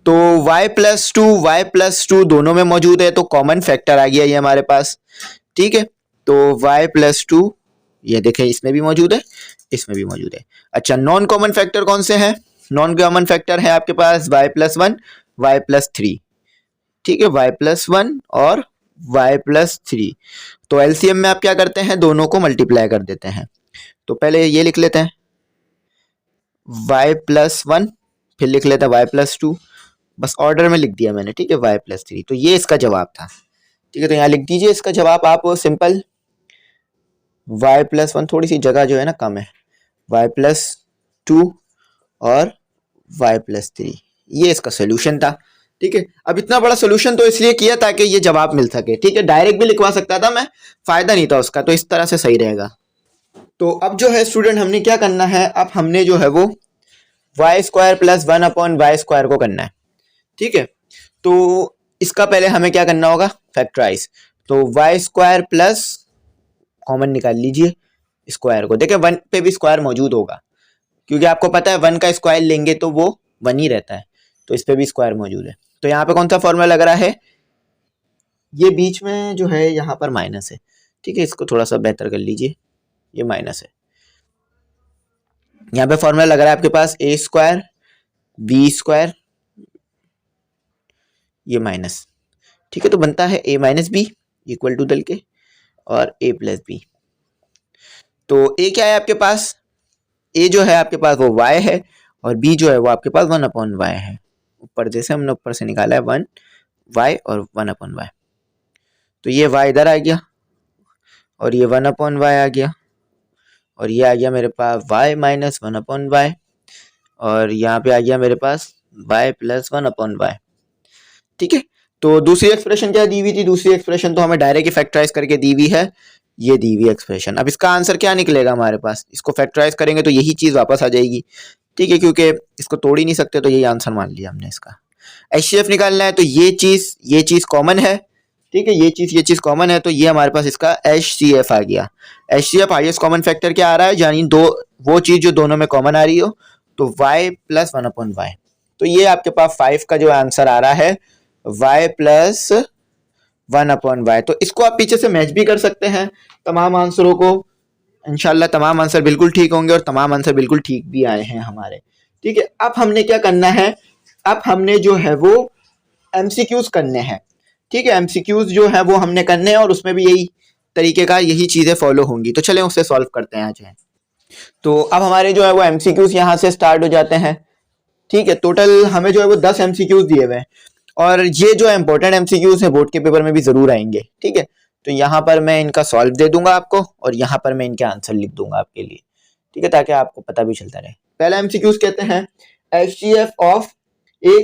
तो y+2 दोनों में मौजूद है तो कॉमन फैक्टर आ गया ये हमारे पास। ठीक है, तो y+2 ये देखें इसमें भी मौजूद है, इसमें भी मौजूद है। अच्छा, नॉन कॉमन फैक्टर कौन से हैं? नॉन कॉमन फैक्टर है आपके पास y+1 y+3। ठीक है, y+1 और y+3। तो एलसीएम में आप क्या करते हैं? दोनों को मल्टीप्लाई कर देते हैं। तो पहले ये लिख लेते हैं y+1, फिर लिख लेते हैं y+2, बस ऑर्डर में लिख दिया मैंने। ठीक है, y+3। तो ये इसका जवाब था। ठीक है, तो यहाँ लिख दीजिए इसका जवाब आप सिंपल y+1, थोड़ी सी जगह जो है ना कम है, y+2 और y+3, ये इसका सोल्यूशन था। ठीक है, अब इतना बड़ा सोल्यूशन तो इसलिए किया ताकि ये जवाब मिल सके। ठीक है, डायरेक्ट भी लिखवा सकता था मैं, फायदा नहीं था उसका, तो इस तरह से सही रहेगा। तो अब जो है स्टूडेंट हमने क्या करना है, अब हमने जो है वो y² + 1/y² को करना है। ठीक है, तो इसका पहले हमें क्या करना होगा? फैक्टराइज। तो y² प्लस कॉमन निकाल लीजिए स्क्वायर को। देखिए 1 पे भी स्क्वायर मौजूद होगा, क्योंकि आपको पता है 1 का स्क्वायर लेंगे तो वो 1 ही रहता है, तो इस पे भी स्क्वायर मौजूद है। तो यहाँ पे कौन सा फॉर्मूला लग रहा है? ये बीच में जो है यहाँ पर माइनस है। ठीक है, इसको थोड़ा सा बेहतर कर लीजिए, ये माइनस है। यहाँ पे फॉर्मूला लग रहा है आपके पास a² b², ये माइनस। ठीक है, तो बनता है a - b = डल के और a + b। तो a क्या है आपके पास? a जो है आपके पास वो y है और b जो है वो आपके पास 1/y है। ऊपर जैसे हमने ऊपर से निकाला है 1y और 1/y, तो ये y इधर आ गया और ये 1/y आ गया और ये आ गया मेरे पास y - 1/y और यहाँ पे आ गया मेरे पास y + 1/y। ठीक है, तो दूसरी एक्सप्रेशन क्या दी हुई थी? दूसरी एक्सप्रेशन तो हमें डायरेक्ट ही फैक्टराइज करके दी हुई है, ये दी हुई एक्सप्रेशन। अब इसका आंसर क्या निकलेगा हमारे पास? इसको फैक्टराइज करेंगे तो यही चीज वापस आ जाएगी। ठीक है, क्योंकि इसको तोड़ ही नहीं सकते, तो यही आंसर मान लिया हमने इसका। HCF निकालना है तो ये चीज कॉमन है। ठीक है, ये चीज कॉमन है, तो ये हमारे पास इसका HCF आ गया। HCF हाईएस्ट कॉमन फैक्टर क्या आ रहा है? यानी वो चीज जो दोनों में कॉमन आ रही हो, तो y + 1/y। तो ये आपके पास 5 का जो आंसर आ रहा है y + 1/y। तो इसको आप पीछे से मैच भी कर सकते हैं तमाम आंसरों को। इंशाल्लाह तमाम आंसर बिल्कुल ठीक होंगे और तमाम आंसर बिल्कुल ठीक भी आए हैं हमारे। ठीक है, अब हमने क्या करना है? अब हमने जो है वो MCQs करने हैं। ठीक है, MCQs जो है वो हमने करने हैं और उसमें भी यही तरीके का यही चीजें फॉलो होंगी। तो चलें उससे सॉल्व करते हैं आज। तो अब हमारे जो है वो MCQs यहाँ से स्टार्ट हो जाते हैं। ठीक है, टोटल हमें जो है वो 10 MCQs दिए हुए हैं और ये जो इंपॉर्टेंट MCQs है बोर्ड के पेपर में भी जरूर आएंगे। ठीक है, तो यहाँ पर मैं इनका सॉल्व दे दूंगा आपको और यहाँ पर मैं इनके आंसर लिख दूंगा आपके लिए। ठीक है, ताकि आपको पता भी चलता रहे। पहला MCQs कहते हैं HCF of a³ -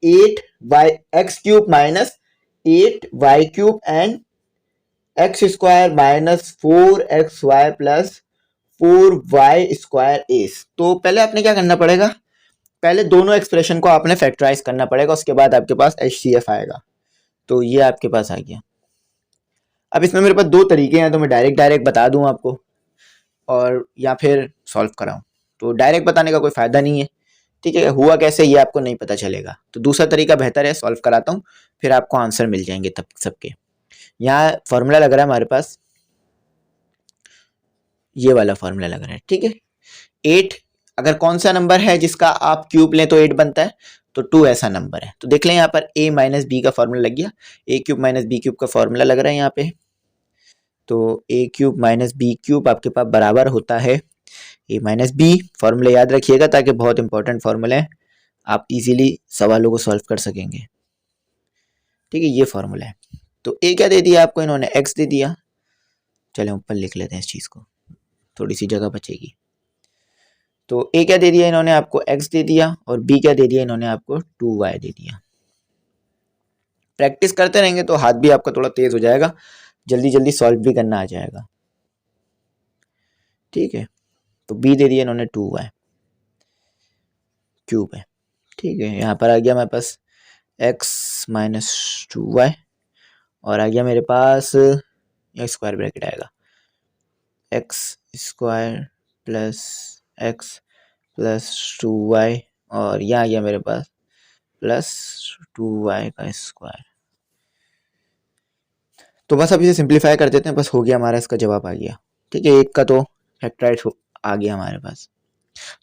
8x³ - 8y³ and x² - 4xy + 4y² is। तो पहले आपने क्या करना पड़ेगा? पहले दोनों एक्सप्रेशन को आपने फैक्टराइज करना पड़ेगा, उसके बाद आपके पास HCF आएगा। तो ये आपके पास आ गया। अब इसमें मेरे पास 2 तरीके हैं, तो मैं डायरेक्ट बता दूं आपको और या फिर सॉल्व कराऊं। तो डायरेक्ट बताने का कोई फायदा नहीं है। ठीक है, हुआ कैसे ये आपको नहीं पता चलेगा, तो दूसरा तरीका बेहतर है। सॉल्व कराता हूँ, फिर आपको आंसर मिल जाएंगे तब सबके। यहाँ फॉर्मूला लग रहा है हमारे पास, ये वाला फॉर्मूला लग रहा है। ठीक है, 8 अगर कौन सा नंबर है जिसका आप क्यूब लें तो 8 बनता है, तो 2 ऐसा नंबर है। तो देख लें यहाँ पर a माइनस बी का फॉर्मूला लग गया, a cube minus B cube का फॉर्मूला लग रहा है यहाँ पे। तो a cube minus B cube आपके पास बराबर होता है a माइनस बी। फॉर्मूला याद रखिएगा ताकि बहुत इंपॉर्टेंट फॉर्मूला है, आप इजीली सवालों को सॉल्व कर सकेंगे। ठीक है, ये फॉर्मूला है। तो a क्या दे दिया आपको इन्होंने, x दे दिया। चलें ऊपर लिख लेते हैं इस चीज़ को, थोड़ी सी जगह बचेगी। तो a क्या दे दिया इन्होंने आपको, x दे दिया, और b क्या दे दिया इन्होंने आपको, 2y दे दिया। प्रैक्टिस करते रहेंगे तो हाथ भी आपका थोड़ा तेज हो जाएगा, जल्दी जल्दी सॉल्व भी करना आ जाएगा। ठीक है, तो b दे दिया इन्होंने 2y क्यूब है। ठीक है, यहाँ पर आ गया मेरे पास x माइनस 2y, और आ गया मेरे पास स्क्वायर ब्रैकेट आएगा x square plus x plus 2y, और यहाँ आ गया मेरे पास प्लस 2y का स्क्वायर। तो बस अब इसे सिंप्लीफाई कर देते हैं, बस हो गया हमारा, इसका जवाब आ गया। ठीक है, एक का तो फैक्टराइज आ गया हमारे पास।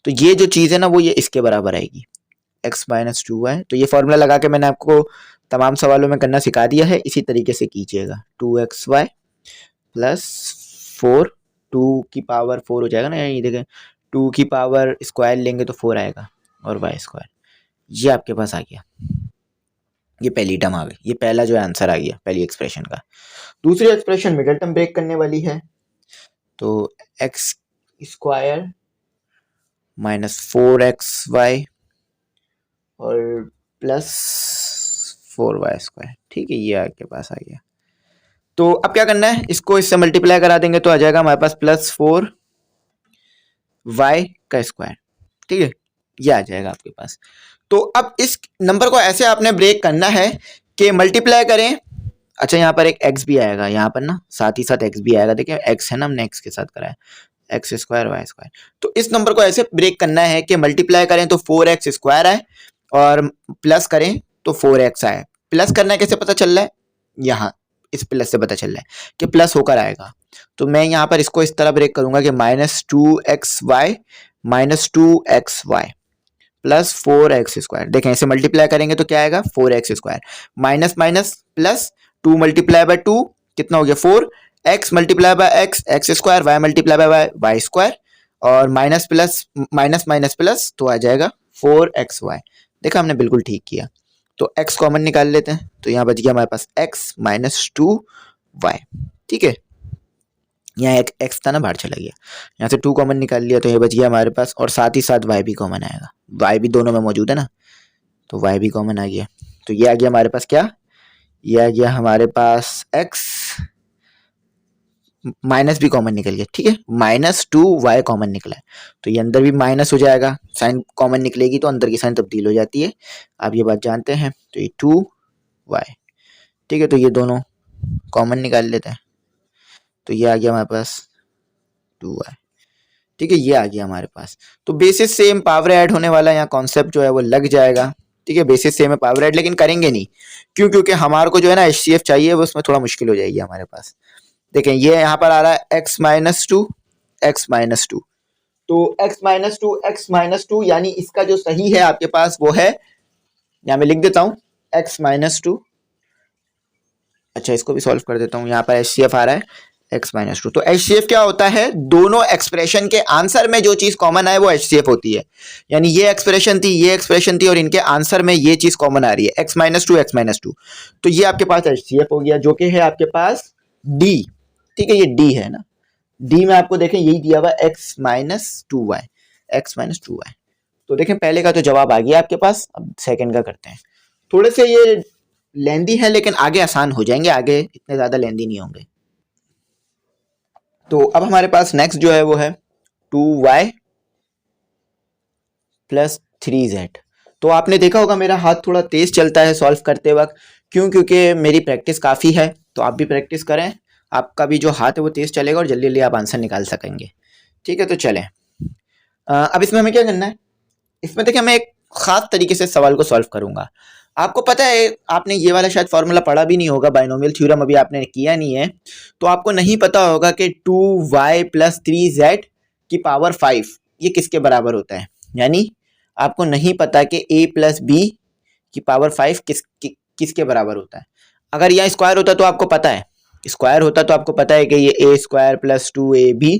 तो ये जो चीज़ है ना वो ये इसके बराबर आएगी, x माइनस 2y। तो ये फॉर्मूला लगा के मैंने आपको तमाम सवालों में करना सिखा दिया है, इसी तरीके से कीजिएगा। 2xy प्लस 4, 2 की पावर 4 हो जाएगा ना, ये देखें 2 की पावर स्क्वायर लेंगे तो 4 आएगा, और y स्क्वायर, ये आपके पास आ गया। ये पहली टर्म आ गई, ये पहला जो आंसर आ गया पहली एक्सप्रेशन का। दूसरी एक्सप्रेशन मिडल टर्म ब्रेक करने वाली है। तो x स्क्वायर माइनस 4xy और प्लस 4y स्क्वायर। ठीक है, ये आपके पास आ गया। तो अब क्या करना है, इसको इससे मल्टीप्लाई करा देंगे तो आ जाएगा हमारे पास प्लस 4y का स्क्वायर। ठीक है, ये आ जाएगा आपके पास। तो अब इस नंबर को ऐसे आपने ब्रेक करना है कि मल्टीप्लाई करें। अच्छा, यहाँ पर एक x भी आएगा, यहाँ पर ना साथ ही साथ x भी आएगा। देखिए x है ना, हमने x के साथ कराया, x स्क्वायर y स्क्वायर। तो इस नंबर को ऐसे ब्रेक करना है कि मल्टीप्लाई करें तो 4x स्क्वायर आए, और प्लस करें तो 4x आए। प्लस करना है कैसे पता चल रहा है, यहाँ इस प्लस से पता चल रहा है कि प्लस होकर आएगा। तो मैं यहाँ पर इसको इस तरह ब्रेक करूंगा कि minus 2xy minus 2xy plus 4x square. देखें इसे मल्टीप्लाई करेंगे तो क्या आएगा, 4x square, minus minus plus 2 multiply by 2 कितना हो गया 4, x multiply by x square, y multiply by y square, और minus plus minus minus plus तो आ जाएगा 4xy। देखा हमने बिल्कुल ठीक किया। तो x कॉमन निकाल लेते हैं, तो यहाँ बच गया हमारे पास x माइनस 2y। ठीक है, यहाँ एक x था ना, बाहर चला गया, यहाँ से 2 कॉमन निकाल लिया तो ये बच गया हमारे पास, और साथ ही साथ y भी कॉमन आएगा, y भी दोनों में मौजूद है ना, तो y भी कॉमन आ गया। तो ये आ गया हमारे पास क्या, ये आ गया हमारे पास x, माइनस भी कॉमन निकल गया। ठीक है, माइनस 2y कॉमन निकला है, तो ये अंदर भी माइनस हो जाएगा, साइन कॉमन निकलेगी तो अंदर की साइन तब्दील हो जाती है, आप ये बात जानते हैं। तो ये 2y। ठीक है, तो ये दोनों कॉमन निकाल लेते हैं, तो ये आ गया हमारे पास 2y। ठीक है, ये आ गया हमारे पास। तो बेसिस सेम, पावर ऐड होने वाला यहाँ कॉन्सेप्ट जो है वो लग जाएगा। ठीक है, बेसिस सेम है, पावर ऐड लेकिन करेंगे नहीं, क्यों, क्योंकि हमारे को जो है ना HCF चाहिए, वो उसमें थोड़ा मुश्किल हो जाएगी हमारे पास। देखें ये यहाँ पर आ रहा है x माइनस 2 x माइनस 2, तो x माइनस 2 x माइनस 2, यानी इसका जो सही है आपके पास वो है, यहाँ मैं लिख देता हूँ x माइनस 2। अच्छा, इसको भी सॉल्व कर देता हूँ, यहाँ पर HCF आ रहा है x माइनस 2। तो HCF क्या होता है, दोनों एक्सप्रेशन के आंसर में जो चीज कॉमन आए वो HCF होती है। यानी ये एक्सप्रेशन थी, ये एक्सप्रेशन थी, और इनके आंसर में ये चीज कॉमन आ रही है, x माइनस 2 x माइनस 2। तो ये आपके पास HCF हो गया, जो कि है आपके पास D। ठीक है, ये D है ना, D में आपको देखें यही दिया हुआ x minus 2y, x minus 2y। तो देखें पहले का तो जवाब आ गया आपके पास, अब सेकंड का करते हैं। थोड़े से ये लेंदी है लेकिन आगे आसान हो जाएंगे, आगे इतने ज्यादा लेंदी नहीं होंगे। तो अब हमारे पास नेक्स्ट जो है वो है 2y प्लस 3z। तो आपने देखा होगा मेरा हाथ थोड़ा तेज चलता है सॉल्व करते वक्त, क्यों, क्योंकि मेरी प्रैक्टिस काफ़ी है। तो आप भी प्रैक्टिस करें, आपका भी जो हाथ है वो तेज चलेगा और जल्दी जल्दी आप आंसर निकाल सकेंगे। ठीक है, तो चलें। अब इसमें हमें क्या करना है, इसमें देखिए मैं एक ख़ास तरीके से सवाल को सॉल्व करूंगा। आपको पता है, आपने ये वाला शायद फॉर्मूला पढ़ा भी नहीं होगा, बाइनोमियल थ्योरम अभी आपने किया नहीं है, तो आपको नहीं पता होगा कि 2y प्लस 3z की पावर 5 ये किसके बराबर होता है। यानी आपको नहीं पता कि a प्लस बी कि पावर 5 किसके बराबर होता है। अगर यहाँ स्क्वायर होता तो आपको पता है, स्क्वायर होता तो आपको पता है कि ये A square plus 2ab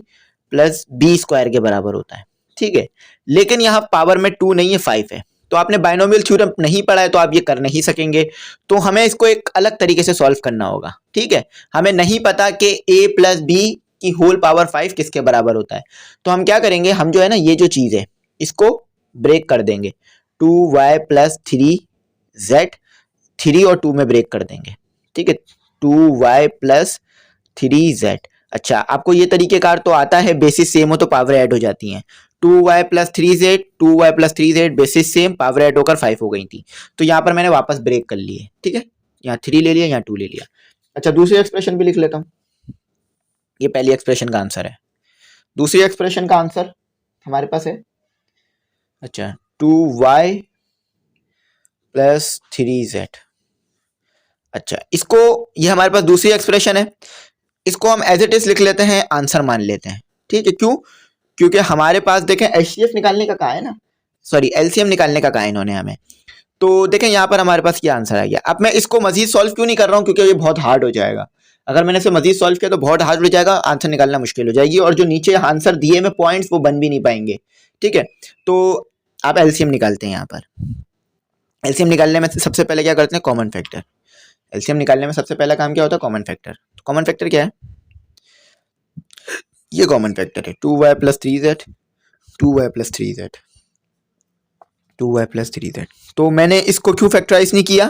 plus B square के बराबर होता है, ठीक है। लेकिन यहाँ पावर में 2 नहीं है, 5 है। तो आपने बाइनोमियल थ्योरम नहीं पढ़ा है तो आप ये कर नहीं सकेंगे। तो हमें इसको एक अलग तरीके से सॉल्व करना होगा, ठीक है। हमें नहीं पता कि a प्लस बी की होल पावर 5 किसके बराबर होता है। तो हम क्या करेंगे, हम जो है ना ये जो चीज है इसको ब्रेक कर देंगे, 2y प्लस 3z 3 और 2 में ब्रेक कर देंगे, ठीक है। 2y plus 3z। अच्छा, आपको ये तरीकेकार तो आता है, बेसिस सेम हो तो पावर ऐड हो जाती हैं। 2y plus 3z 2y plus 3z basis same, power add होकर 5 हो गई थी। तो यहाँ पर मैंने वापस ब्रेक कर लिए, ठीक है। यहाँ 3 ले लिया, यहाँ 2 ले लिया। अच्छा, दूसरी एक्सप्रेशन भी लिख लेता हूँ। ये पहली एक्सप्रेशन का आंसर है। दूसरी एक्सप्रेशन का आंसर हमारे पास है, अच्छा 2y प्लस 3z। अच्छा, इसको, ये हमारे पास दूसरी एक्सप्रेशन है, इसको हम एज इट इज लिख लेते हैं, आंसर मान लेते हैं, ठीक है। क्यों? क्योंकि हमारे पास देखें एचसीएफ निकालने का कहा है ना, सॉरी एलसीएम निकालने का कहा है इन्होंने हमें। तो देखें यहाँ पर हमारे पास ये आंसर आ गया। अब मैं इसको मजीद सॉल्व क्यों नहीं कर रहा हूँ, क्योंकि ये बहुत हार्ड हो जाएगा। अगर मैंने इसे मजीद सॉल्व किया तो बहुत हार्ड हो जाएगा, आंसर निकालना मुश्किल हो जाएगी, और जो नीचे आंसर दिए में पॉइंट्स वो बन भी नहीं पाएंगे, ठीक है। तो आप एलसीएम निकालते हैं। यहाँ पर एलसीएम निकालने में सबसे पहले क्या करते हैं, कॉमन फैक्टर। एलसीएम निकालने में सबसे पहला काम क्या होता है, कॉमन फैक्टर। कॉमन फैक्टर क्या है, ये कॉमन फैक्टर है 2y plus 3z 2y plus 3z 2y plus 3z। तो मैंने इसको क्यों फैक्टराइज नहीं किया,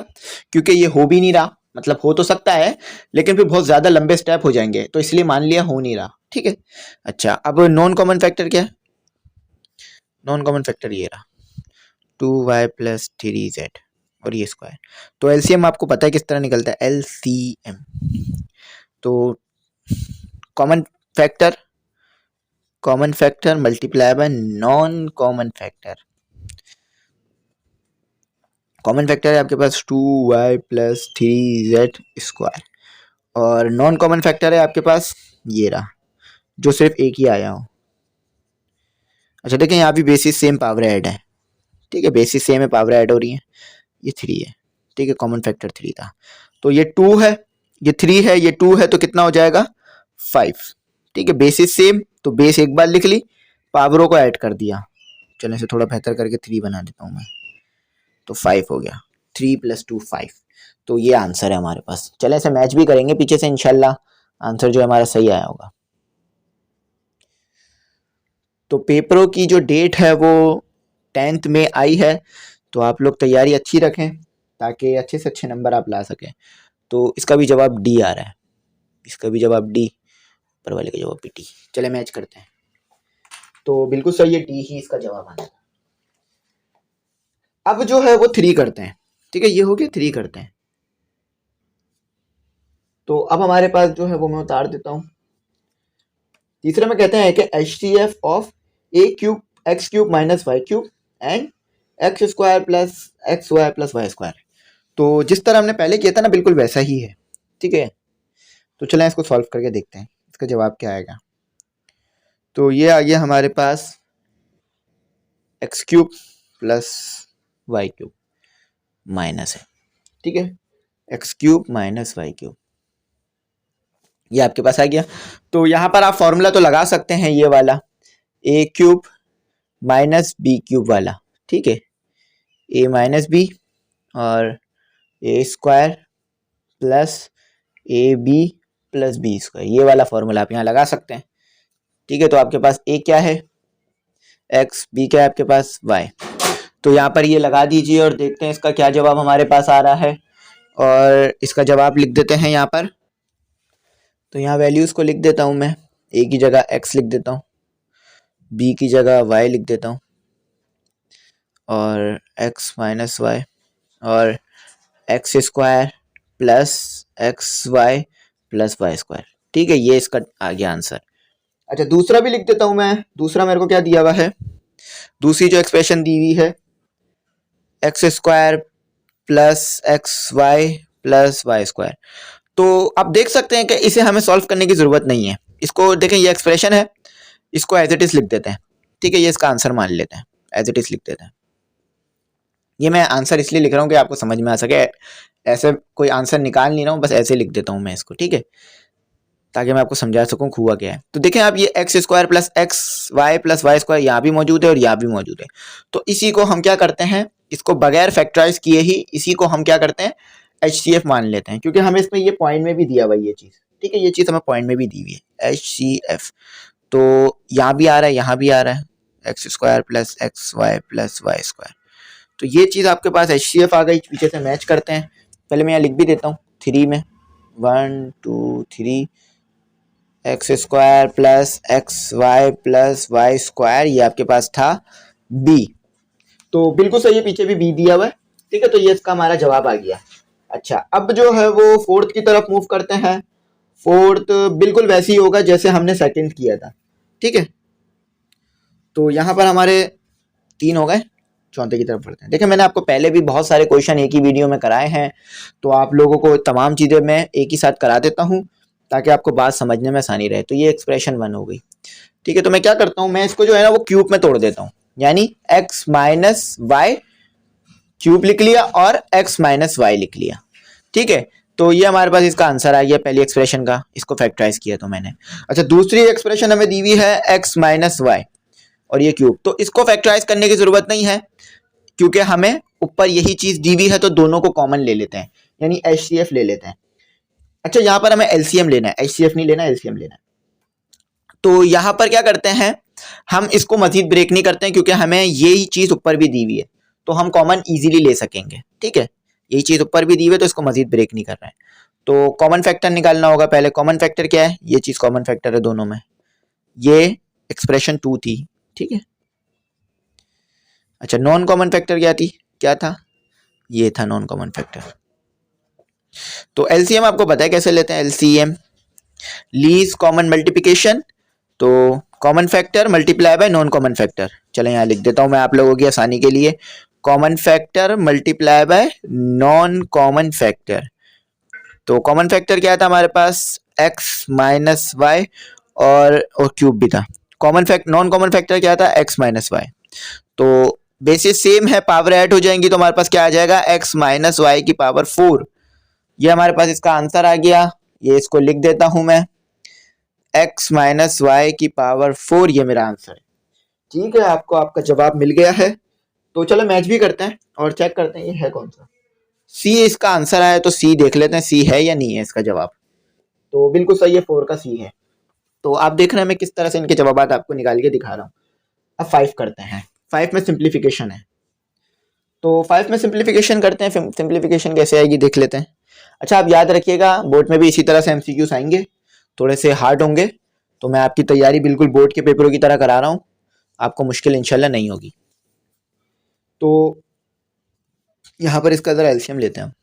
क्योंकि ये हो भी नहीं रहा, मतलब हो तो सकता है लेकिन फिर बहुत ज्यादा लंबे स्टेप हो जाएंगे, तो इसलिए मान लिया हो नहीं रहा, ठीक है। अच्छा, अब नॉन कॉमन फैक्टर क्या है, नॉन कॉमन फैक्टर ये रहा 2y प्लस 3z और ये स्क्वायर। तो एलसीएम आपको पता है किस तरह निकलता है, एलसीएम। तो common factor multiply by non common factor. Common factor है आपके पास 2y प्लस 3z स्क्वायर, और नॉन कॉमन फैक्टर है आपके पास ये रहा, जो सिर्फ एक ही आया हो। अच्छा देखें, यहाँ भी बेसिस सेम, पावर ऐड है, ठीक है, बेसिस सेम है, पावर ऐड हो रही है। ये 3 है, ठीक है, कॉमन फैक्टर 3 था। तो ये 2 है, ये 3 है, ये 2 है, तो कितना हो जाएगा 5, ठीक है। बेसिस सेम, तो बेस एक बार लिख ली, पावरों को ऐड कर दिया। चलें इसे थोड़ा बेहतर करके 3 बना देता हूँ मैं, तो 5 हो गया, 3 प्लस 2 5। तो ये आंसर है हमारे पास। चलें इसे मैच भी करेंगे पीछे से, इंशाल्लाह आंसर जो है हमारा सही आया होगा। तो पेपरों की जो डेट है वो 10th में आई है, तो आप लोग तैयारी अच्छी रखें ताकि अच्छे से अच्छे नंबर आप ला सकें। तो इसका भी जवाब डी आ रहा है, इसका भी जवाब डी, ऊपर वाले का जवाब भी डी। चले मैच करते हैं। तो बिल्कुल सही है, डी ही इसका जवाब आना है। अब जो है वो 3 करते हैं, ठीक है, ये हो गया 3 करते हैं। तो अब हमारे पास जो है वो मैं उतार देता हूँ। तीसरे में कहते हैं कि HCF of a cube x cube minus Y cube and x square plus x y plus Y square. तो जिस तरह हमने पहले किया था ना, बिल्कुल वैसा ही है, ठीक है। तो चलें इसको सॉल्व करके देखते हैं इसका जवाब क्या आएगा। तो ये आ गया हमारे पास X cube plus Y cube minus है, ठीक है, X cube minus Y cube, ये आपके पास आ गया। तो यहाँ पर आप फॉर्मूला तो लगा सकते हैं, ये वाला A cube minus B cube वाला, ठीक है, ए माइनस बी और A square plus A B plus B square, ये वाला फॉर्मूला आप यहाँ लगा सकते हैं, ठीक है। तो आपके पास ए क्या है एक्स, बी क्या है आपके पास वाई। तो यहाँ पर ये लगा दीजिए और देखते हैं इसका क्या जवाब हमारे पास आ रहा है, और इसका जवाब लिख देते हैं यहाँ पर। तो यहाँ वैल्यूज़ को लिख देता हूँ मैं, ए की जगह एक्स लिख देता हूँ, बी की जगह वाई लिख देता हूँ, और एक्स माइनस वाई और x square plus x y plus Y square, ठीक है, ये इसका आ गया आंसर। अच्छा, दूसरा भी लिख देता हूँ मैं। दूसरा मेरे को क्या दिया हुआ है, दूसरी जो एक्सप्रेशन दी हुई है x square plus x y plus Y square. तो आप देख सकते हैं कि इसे हमें सॉल्व करने की ज़रूरत नहीं है। इसको देखें, ये एक्सप्रेशन है, इसको एज इट इज़ लिख देते हैं, ठीक है, ये इसका आंसर मान लेते हैं, एज इट इज़ लिख देते हैं। ये मैं आंसर इसलिए लिख रहा हूँ कि आपको समझ में आ सके, ऐसे कोई आंसर निकाल नहीं रहा हूँ, बस ऐसे लिख देता हूँ मैं इसको, ठीक है, ताकि मैं आपको समझा सकूं हुआ क्या है। तो देखें आप, ये x square plus x y plus Y square यहाँ भी मौजूद है और यहाँ भी मौजूद है। तो इसी को हम क्या करते हैं, इसको बगैर फैक्टराइज किए ही इसी को हम क्या करते हैं, HCF मान लेते हैं, क्योंकि हमें इसमें ये पॉइंट में भी दिया हुआ ये चीज़, ठीक है, ये चीज़ हमें पॉइंट में भी दी हुई है HCF। तो यहाँ भी आ रहा है, यहाँ भी आ रहा है, x square plus x y plus Y square. तो ये चीज़ आपके पास HCF आ गई, पीछे से मैच करते हैं। पहले मैं यहाँ लिख भी देता हूँ 3 में, 1 2 3 x square plus x y plus Y square, ये आपके पास था B। तो बिल्कुल सही है, पीछे भी B दिया हुआ है, ठीक है, तो ये इसका हमारा जवाब आ गया। अच्छा, अब जो है वो फोर्थ की तरफ मूव करते हैं। फोर्थ बिल्कुल वैसे ही होगा जैसे हमने सेकंड किया था, ठीक है। तो यहाँ पर हमारे 3 हो गए, चौथे की तरफ बढ़ते हैं। देखिए मैंने आपको पहले भी बहुत सारे क्वेश्चन एक ही वीडियो में कराए हैं, तो आप लोगों को तमाम चीज़ें मैं एक ही साथ करा देता हूँ ताकि आपको बात समझने में आसानी रहे। तो ये एक्सप्रेशन 1 हो गई, ठीक है। तो मैं क्या करता हूँ, मैं इसको जो है ना वो क्यूब में तोड़ देता हूँ, यानी x माइनस वाई क्यूब लिख लिया और x माइनस वाई लिख लिया, ठीक है। तो ये हमारे पास इसका आंसर आ गया पहली एक्सप्रेशन का, इसको फैक्टराइज किया तो मैंने। अच्छा, दूसरी एक्सप्रेशन हमें दी हुई है x माइनस वाई और ये क्यूब, तो इसको फैक्टराइज करने की जरूरत नहीं है क्योंकि हमें ऊपर यही चीज दी हुई है, तो दोनों को कॉमन ले लेते हैं, यानी HCF ले लेते हैं। अच्छा, यहाँ पर हमें LCM लेना है, HCF नहीं लेना, LCM लेना है। तो यहाँ पर क्या करते हैं, हम इसको मजीद ब्रेक नहीं करते हैं क्योंकि हमें यही चीज ऊपर भी दी हुई है, तो हम कॉमन इजीली ले सकेंगे, ठीक है। यही चीज ऊपर भी दी हुई है तो इसको मजीद ब्रेक नहीं कर रहे हैं। तो कॉमन फैक्टर निकालना होगा पहले। कॉमन फैक्टर क्या है, ये चीज कॉमन फैक्टर है दोनों में, ये एक्सप्रेशन 2 थी, ठीक है। अच्छा, नॉन कॉमन फैक्टर क्या था, ये था नॉन कॉमन फैक्टर। तो एलसीएम आपको पता है कैसे लेते हैं, एलसीएम लीस्ट कॉमन मल्टीप्लिकेशन, तो common factor multiply by non common factor. चले यहाँ लिख देता हूँ मैं आप लोगों की आसानी के लिए, common factor multiply by non common factor. तो कॉमन फैक्टर क्या था हमारे पास, x माइनस वाई और क्यूब भी था। Common fact non common factor क्या था, x माइनस वाई। तो बेसिस सेम है, पावर ऐड हो जाएंगी तो हमारे पास क्या आ जाएगा, x माइनस वाई की पावर 4। ये हमारे पास इसका आंसर आ गया। ये इसको लिख देता हूं मैं, x माइनस वाई की पावर 4, ये मेरा आंसर है, ठीक है। आपको आपका जवाब मिल गया है। तो चलो मैच भी करते हैं और चेक करते हैं ये है कौन सा। सी इसका आंसर आया, तो सी देख लेते हैं सी है या नहीं है इसका जवाब। तो बिल्कुल सही है, 4 का सी है। तो आप देख रहे हैं मैं किस तरह से इनके जवाब आपको निकाल के दिखा रहा हूँ। अब 5 करते हैं, 5 में सिंप्लीफिकेशन है, तो 5 में सिंप्लीफिकेशन करते हैं। सिंप्लीफिकेशन कैसे आएगी देख लेते हैं। अच्छा, आप याद रखिएगा बोर्ड में भी इसी तरह से MCQs आएंगे, थोड़े से हार्ड होंगे, तो मैं आपकी तैयारी बिल्कुल बोर्ड के पेपरों की तरह करा रहा हूँ, आपको मुश्किल इंशाल्लाह नहीं होगी। तो यहाँ पर इसका ज़रा एलसीएम लेते हैं हम,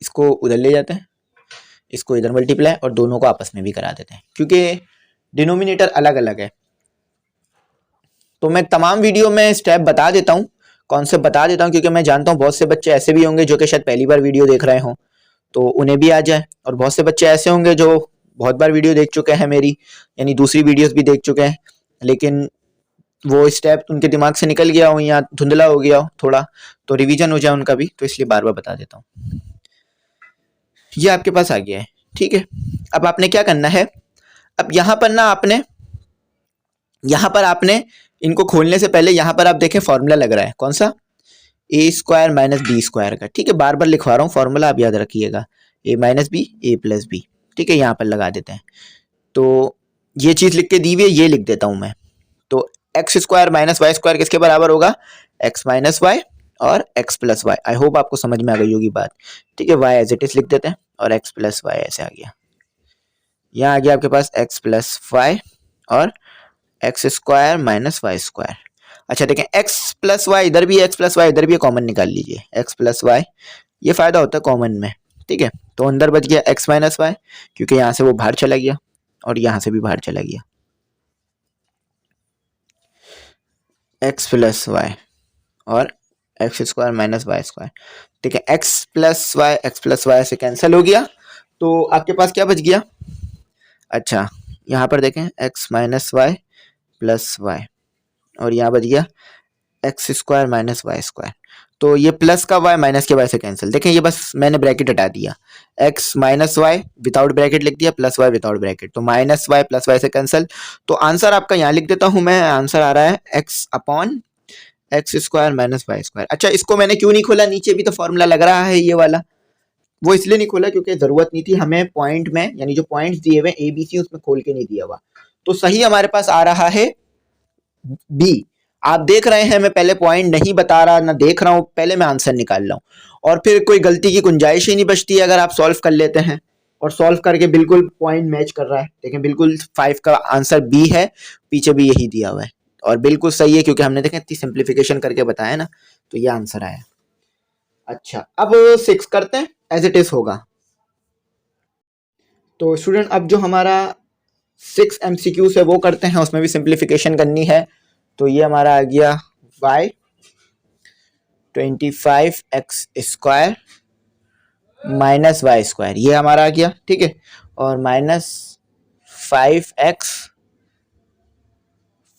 इसको उधर ले जाते हैं, इसको इधर मल्टीप्लाई और दोनों को आपस में भी करा देते हैं क्योंकि डिनोमिनेटर अलग अलग है। तो मैं तमाम वीडियो में स्टेप बता देता हूँ, कॉन्सेप्ट बता देता हूँ, क्योंकि मैं जानता हूँ बहुत से बच्चे ऐसे भी होंगे जो कि शायद पहली बार वीडियो देख रहे हों, तो उन्हें भी आ जाए, और बहुत से बच्चे ऐसे होंगे जो बहुत बार वीडियो देख चुके हैं मेरी, यानी दूसरी वीडियोस भी देख चुके हैं, लेकिन वो स्टेप उनके दिमाग से निकल गया हो या धुंधला हो गया हो थोड़ा, तो रिवीजन हो जाए उनका भी, तो इसलिए बार बार बता देता हूँ। ये आपके पास आ गया है, ठीक है। अब आपने क्या करना है, अब यहाँ पर ना आपने इनको खोलने से पहले यहाँ पर आप देखें फॉर्मूला लग रहा है, कौन सा, ए स्क्वायर माइनस बी स्क्वायर का, ठीक है। बार बार लिखवा रहा हूँ फॉर्मूला, आप याद रखिएगा, ए माइनस बी ए प्लस बी, ठीक है। यहाँ पर लगा देते हैं, तो ये चीज़ लिख के दी हुई है, ये लिख देता हूँ मैं। तो x square minus Y square किसके बराबर होगा, एक्स माइनस वाई और x plus y. I hope आपको समझ में आ गई होगी बात, ठीक है। वाई एज इट इज लिख देते हैं और एक्स प्लस वाई ऐसे आ गया। यहाँ आ गया आपके पास एक्स प्लस वाई और x square minus Y square. अच्छा देखें, एक्स प्लस वाई इधर भी, एक्स प्लस वाई इधर भी, कॉमन निकाल लीजिए, एक्स प्लस वाई, ये फायदा होता है कॉमन में, ठीक है। तो अंदर बच गया एक्स माइनस वाई, क्योंकि यहाँ से वो बाहर चला गया और यहाँ से भी बाहर चला गया, एक्स प्लस वाई और x square minus Y square, ठीक है। एक्स प्लस वाई से कैंसिल हो गया, तो आपके पास क्या बच गया, अच्छा यहाँ पर देखें x minus y plus y, और यहाँ बच गया x square minus Y square. तो ये प्लस का वाई माइनस के वाई से कैंसिल। देखें ये बस मैंने ब्रैकेट हटा दिया, x minus y without bracket लिख दिया, प्लस वाई विदाउट ब्रैकेट, तो माइनस वाई प्लस वाई से कैंसिल। तो आंसर आपका यहाँ लिख देता हूँ मैं, आंसर आ रहा है x upon x square minus Y square. अच्छा, इसको मैंने क्यों नहीं खोला, नीचे भी तो फॉर्मूला लग रहा है ये वाला, वो इसलिए नहीं खोला क्योंकि जरूरत नहीं थी हमें पॉइंट में, यानी जो पॉइंट्स दिए हुए ए बी सी उसमें खोल के नहीं दिया हुआ। तो सही हमारे पास आ रहा है बी। आप देख रहे हैं मैं पहले पॉइंट नहीं बता रहा ना देख रहा हूं, पहले मैं आंसर निकाल रहा हूं और फिर कोई गलती की गुंजाइश ही नहीं बचती है अगर आप सॉल्व कर लेते हैं। और सॉल्व करके बिल्कुल पॉइंट मैच कर रहा है, लेकिन बिल्कुल 5 का आंसर बी है, पीछे भी यही दिया हुआ है और बिल्कुल सही है क्योंकि हमने देखें इतनी सिंप्लीफिकेशन करके बताया ना, तो ये आंसर आया। अच्छा, अब 6 करते हैं, एज इट इज होगा। तो स्टूडेंट अब जो हमारा 6 MCQs है वो करते हैं, उसमें भी सिंप्लीफिकेशन करनी है। तो ये हमारा आ गया y 25x square minus Y square, ये हमारा आ गया, ठीक है, और माइनस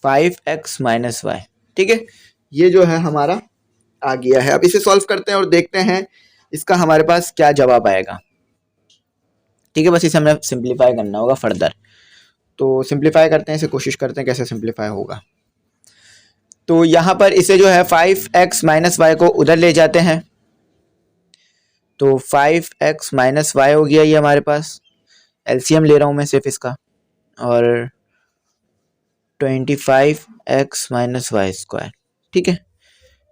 5x माइनस वाई, ठीक है, ये जो है हमारा आ गया है। अब इसे सॉल्व करते हैं और देखते हैं इसका हमारे पास क्या जवाब आएगा, ठीक है। बस इसे हमें सिंप्लीफाई करना होगा फर्दर, तो सिंप्लीफाई करते हैं इसे, कोशिश करते हैं कैसे सिंप्लीफाई होगा। तो यहाँ पर इसे जो है 5x माइनस वाई को उधर ले जाते हैं, तो 5x माइनस वाई हो गया ये हमारे पास, एलसीएम ले रहा हूँ मैं सिर्फ इसका, और 25x माइनस वाई स्क्वायर, ठीक है,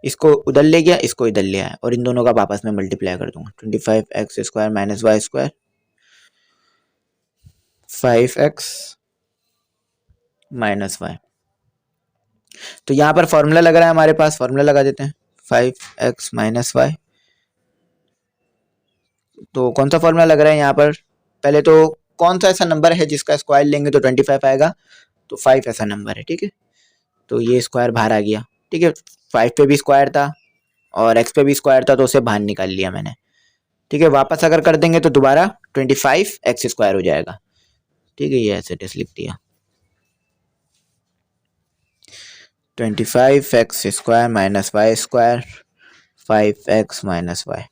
इसको उधर ले गया, इसको इधर ले आया और इन दोनों का आपस में मल्टीप्लाई कर दूंगा, 25x square minus Y square 5x minus y. तो यहाँ पर फॉर्मूला लग रहा है हमारे पास, फॉर्मूला लगा देते हैं 5x माइनस वाई। तो कौन सा फॉर्मूला लग रहा है यहाँ पर, पहले तो कौन सा ऐसा नंबर है जिसका स्क्वायर लेंगे तो 25 आएगा, तो 5 ऐसा नंबर है, ठीक है। तो ये स्क्वायर बाहर आ गया, ठीक है, 5 पे भी स्क्वायर था और x पे भी स्क्वायर था, तो उसे बाहर निकाल लिया मैंने, ठीक है। वापस अगर कर देंगे तो दोबारा 25x स्क्वायर हो जाएगा, ठीक है, ये ऐसे लिख दिया 25x square minus Y square 5x minus y,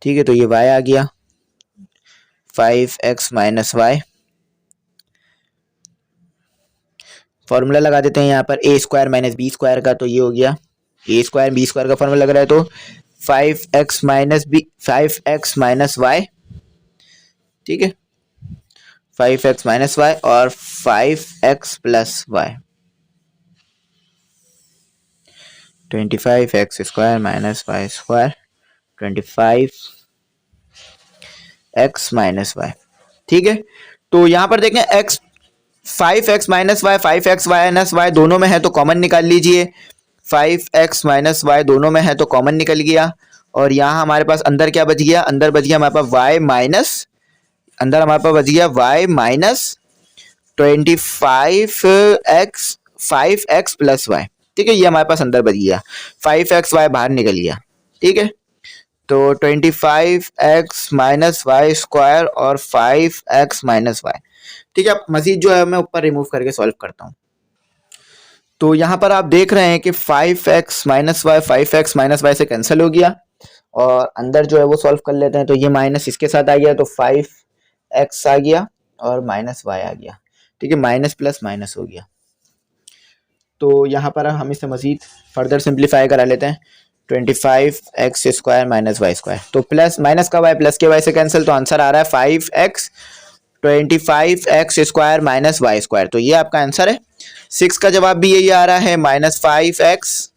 ठीक है। तो ये y आ गया 5x माइनस वाई, फॉर्मूला लगा देते हैं यहाँ पर a square minus B square का, तो ये हो गया a स्क्वायर बी स्क्वायर का फॉर्मूला लग रहा है, तो 5x माइनस वाई, ठीक है, 5x माइनस वाई और 5x plus y, 25x square minus Y square 25x minus y, ठीक है। तो यहाँ पर देखें x 5x minus y 5x minus y दोनों में है तो कॉमन निकाल लीजिए, 5x माइनस वाई दोनों में है तो कॉमन निकल गया, और यहाँ हमारे पास अंदर क्या बच गया, अंदर बच गया हमारे पास y माइनस, अंदर हमारे पास बच गया y minus 5x plus Y, ठीक है, ये हमारे पास अंदर बच गया, 5xy बाहर निकल गया, ठीक है। तो 25x माइनस वाई स्क्वायर और 5x माइनस वाई, ठीक है। अब मजीद जो है मैं ऊपर रिमूव करके सॉल्व करता हूँ। तो यहाँ पर आप देख रहे हैं कि 5x minus y 5x minus y से कैंसिल हो गया, और अंदर जो है वो सॉल्व कर लेते हैं, तो ये माइनस इसके साथ आ गया, तो 5x आ गया और माइनस वाई आ गया, ठीक है, माइनस प्लस माइनस हो गया। तो यहाँ पर हम इसे मजीद फर्दर सिंप्लीफाई करा लेते हैं, 25x square minus Y square, तो प्लस माइनस का वाई प्लस के वाई से कैंसिल, तो आंसर आ रहा है 5x 25x square minus Y square, तो ये आपका आंसर है। 6 का जवाब भी यही आ रहा है माइनस 5x,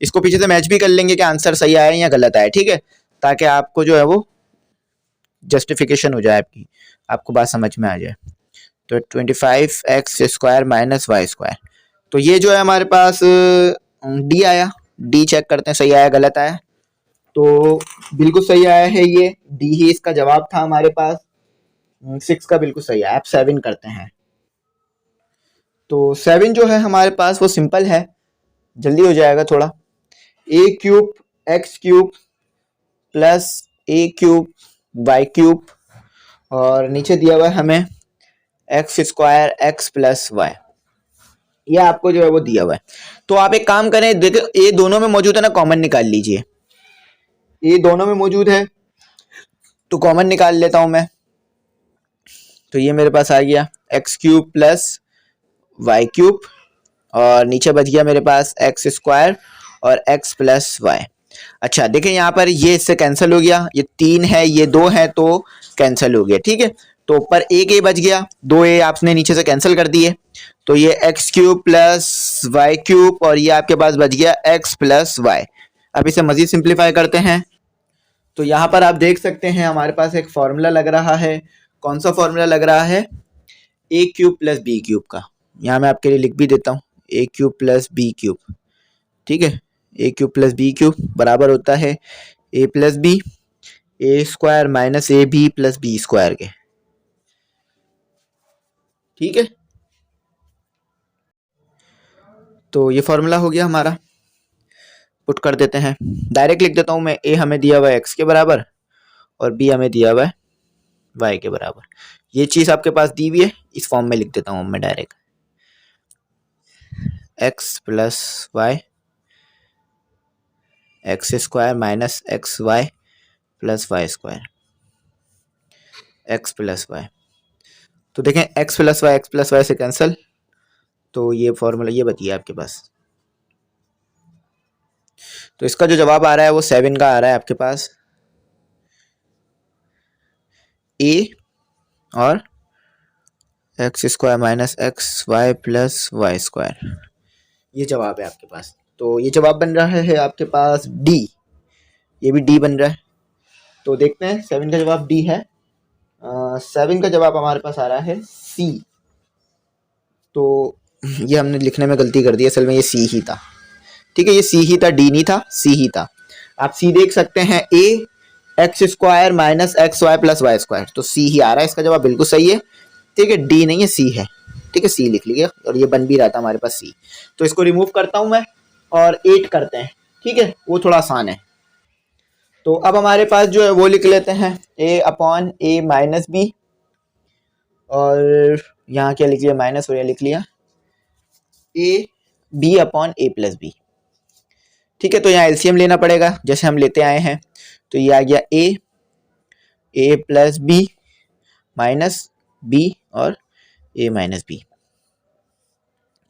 इसको पीछे से मैच भी कर लेंगे कि आंसर सही आया या गलत आया, ठीक है, ताकि आपको जो है वो जस्टिफिकेशन हो जाए, आपको बात समझ में आ जाए। तो 25x square minus Y square, तो ये जो है हमारे पास डी आया, डी चेक करते हैं सही आया गलत आया, तो बिल्कुल सही आया है, ये डी ही इसका जवाब था हमारे पास, 6 का बिल्कुल सही आया। अब 7 करते हैं, तो 7 जो है हमारे पास वो सिंपल है, जल्दी हो जाएगा थोड़ा, a cube x cube plus a cube y cube, और नीचे दिया हुआ है हमें x square x plus y, ये आपको जो है वो दिया हुआ है। तो आप एक काम करें, देखो ये दोनों में मौजूद है ना, कॉमन निकाल लीजिए। ये दोनों में मौजूद है तो कॉमन निकाल लेता हूं मैं। तो ये मेरे पास आ गया x cube plus Y cube, और नीचे बच गया मेरे पास एक्स स्क्वायर और एक्स प्लस वाई। अच्छा देखिए यहाँ पर ये इससे कैंसिल हो गया, ये 3 है ये 2 है तो कैंसिल हो गया, ठीक है। तो ऊपर एक ए बच गया, 2 ए आपने नीचे से कैंसिल कर दिए, तो ये x cube plus Y cube और ये आपके पास बच गया एक्स प्लस वाई। अब इसे मजीद सिंप्लीफाई करते हैं। तो यहाँ पर आप देख सकते हैं हमारे पास एक फॉर्मूला लग रहा है। कौन सा फॉर्मूला लग रहा है? A cube plus B cube का। यहाँ मैं आपके लिए लिख भी देता हूँ, A cube plus B cube, ठीक है। A cube plus B cube बराबर होता है A plus B, A square minus A B plus B square के, ठीक है। तो ये फॉर्मूला हो गया हमारा, पुट कर देते हैं। डायरेक्ट लिख देता हूँ मैं, ए हमें दिया हुआ है एक्स के बराबर और बी हमें दिया हुआ है वाई के बराबर। ये चीज़ आपके पास दी हुई है, इस फॉर्म में लिख देता हूँ मैं direct, x plus y x square minus x y plus Y square, x plus y. तो देखें एक्स प्लस वाई से कैंसिल, तो ये फॉर्मूला ये बचिए आपके पास। तो इसका जो जवाब आ रहा है वो 7 का आ रहा है आपके पास, ए और x square minus x y plus Y square, ये जवाब है आपके पास। तो ये जवाब बन रहा है आपके पास डी, ये भी डी बन रहा है। तो देखते हैं 7 का जवाब डी है। 7 का जवाब हमारे पास आ रहा है सी। तो ये हमने लिखने में गलती कर दी, असल में ये सी ही था, ठीक है। ये सी ही था, डी नहीं था, सी ही था। आप सी देख सकते हैं, A x square minus x y plus Y square, तो सी ही आ रहा है, इसका जवाब बिल्कुल सही है, ठीक है। डी नहीं है, सी है, ठीक है। सी लिख लीजिए, और ये बन भी रहा था हमारे पास सी। तो इसको रिमूव करता हूं मैं और 8 करते हैं, ठीक है, वो थोड़ा आसान है। तो अब हमारे पास जो है वो लिख लेते हैं ए अपॉन ए माइनस बी, और यहाँ क्या लिख लिया माइनस, और यह लिख लिया a b upon a plus b, ठीक है। तो यहाँ एलसीएम लेना पड़ेगा जैसे हम लेते आए हैं। तो ये आ गया ए प्लस बी माइनस बी और ए माइनस बी।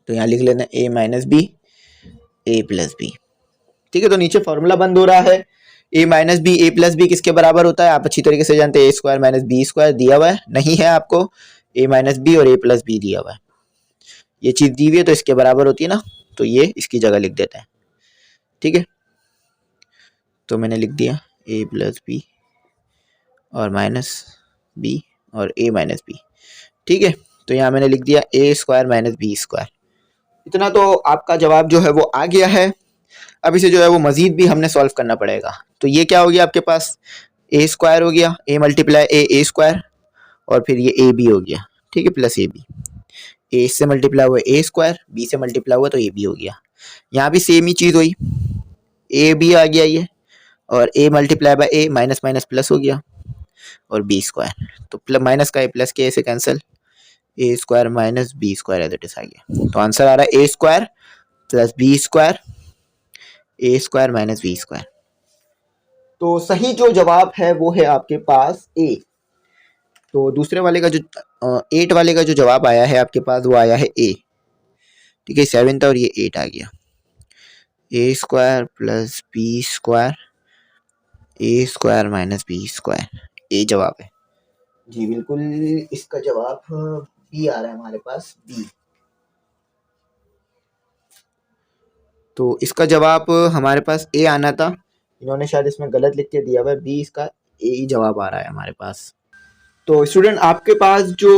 तो यहाँ लिख लेते हैं ए माइनस बी ए प्लस बी, ठीक है। तो नीचे फॉर्मूला बंद हो रहा है, A minus B A plus B किसके बराबर होता है? आप अच्छी तरीके से जानते हैं, ए स्क्वायर माइनस बी स्क्वायर। दिया हुआ है नहीं है आपको, ए माइनस बी और ए प्लस बी दिया हुआ है, ये चीज़ दी हुई है तो इसके बराबर होती है ना, तो ये इसकी जगह लिख देते हैं, ठीक है। तो मैंने लिख दिया ए प्लस बी और माइनस बी और ए माइनस बी, ठीक है। तो यहाँ मैंने लिख दिया ए स्क्वायर माइनस बी स्क्वायर। इतना तो आपका जवाब जो है वो आ गया है। अब इसे जो है वो मजीद भी हमने सॉल्व करना पड़ेगा। तो ये क्या हो गया आपके पास, ए स्क्वायर हो गया, ए मल्टीप्लाई ए स्क्वायर, और फिर ये ए बी हो गया, ठीक है, प्लस ए बी। ए से मल्टीप्लाई हुआ ए स्क्वायर, बी से मल्टीप्लाई हुआ तो ए बी हो गया। यहाँ भी सेम ही चीज़ हुई, ए बी आ गया ये, और A multiply by A, minus minus plus हो गया, और बी स्क्वायर। तो प्लस माइनस का ए प्लस के ए से cancel, A square minus B square as it is आ गया। तो आंसर आ रहा है A square plus B square, A square minus B square. तो सही जो जवाब है वो है आपके पास ए। तो दूसरे वाले का जो 8 वाले का जो जवाब आया है आपके पास वो आया है ए, ठीक है। 7 था और ये 8 आ गया, ए square plus B square A square minus B square, ए जवाब है जी, बिल्कुल। इसका जवाब बी आ रहा है हमारे पास, बी। तो इसका जवाब हमारे पास ए आना था, इन्होंने शायद इसमें गलत लिख के दिया हुआ है बी, इसका ए ही जवाब आ रहा है हमारे पास। तो स्टूडेंट आपके पास जो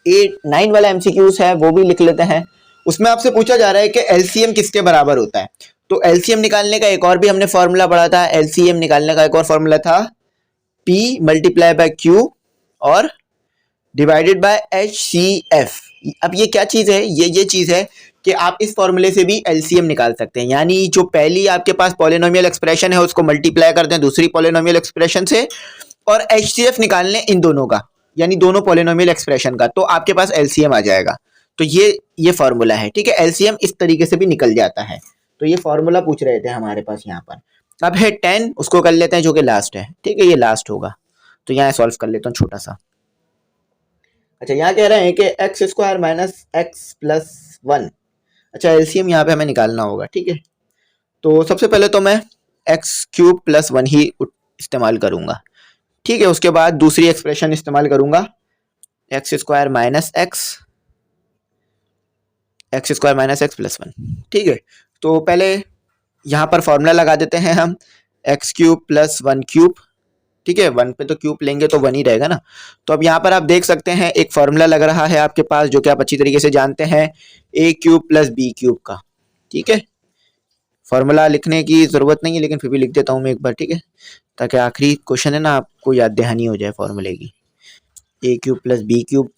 8-9 वाला एमसीक्यूज है वो भी लिख लेते हैं। उसमें आपसे पूछा जा रहा है कि एलसीएम किसके बराबर होता है। तो एलसीएम निकालने का एक और भी हमने फॉर्मूला पढ़ा था, एलसीएम निकालने का एक और फॉर्मूला था P मल्टीप्लाई बाय Q और डिवाइडेड बाय HCF। अब ये क्या चीज़ है, ये चीज़ है कि आप इस फॉर्मूले से भी एलसीएम निकाल सकते हैं, यानी जो पहली आपके पास पॉलिनोमियल एक्सप्रेशन है उसको मल्टीप्लाई करते हैं दूसरी पॉलिनोमियल एक्सप्रेशन से, और HCF निकाल लें इन दोनों का, यानी दोनों पॉलिनोमियल एक्सप्रेशन का, तो आपके पास एलसीएम आ जाएगा। तो ये फॉर्मूला है, ठीक है। एलसीएम इस तरीके से भी निकल जाता है। तो ये फॉर्मूला पूछ रहे थे हमारे पास यहाँ पर। अब है 10, उसको कर लेते हैं जो कि लास्ट है, ठीक है, ये लास्ट होगा। तो यहाँ सॉल्व कर लेता हूँ छोटा सा। अच्छा, यहाँ कह रहे हैं कि x square minus x plus 1। अच्छा, एलसीएम यहाँ पे हमें निकालना होगा, ठीक है। तो सबसे पहले तो मैं एक्स क्यूब प्लस 1 ही इस्तेमाल करूंगा, ठीक है। उसके बाद दूसरी एक्सप्रेशन इस्तेमाल करूंगा, x square minus x plus 1, ठीक है। तो पहले यहाँ पर फॉर्मूला लगा देते हैं हम, एक्स क्यूब प्लस 1 क्यूब, ठीक है। 1 पे तो क्यूब लेंगे तो 1 ही रहेगा ना। तो अब यहाँ पर आप देख सकते हैं एक फॉर्मूला लग रहा है आपके पास, जो कि आप अच्छी तरीके से जानते हैं, ए क्यूब प्लस बी क्यूब का, ठीक है। फॉर्मूला लिखने की जरूरत नहीं है, लेकिन फिर भी लिख देता हूँ मैं एक बार, ठीक है, ताकि आखिरी क्वेश्चन है ना आपको याद दहानी हो जाए फॉर्मूले की। A cube plus B cube,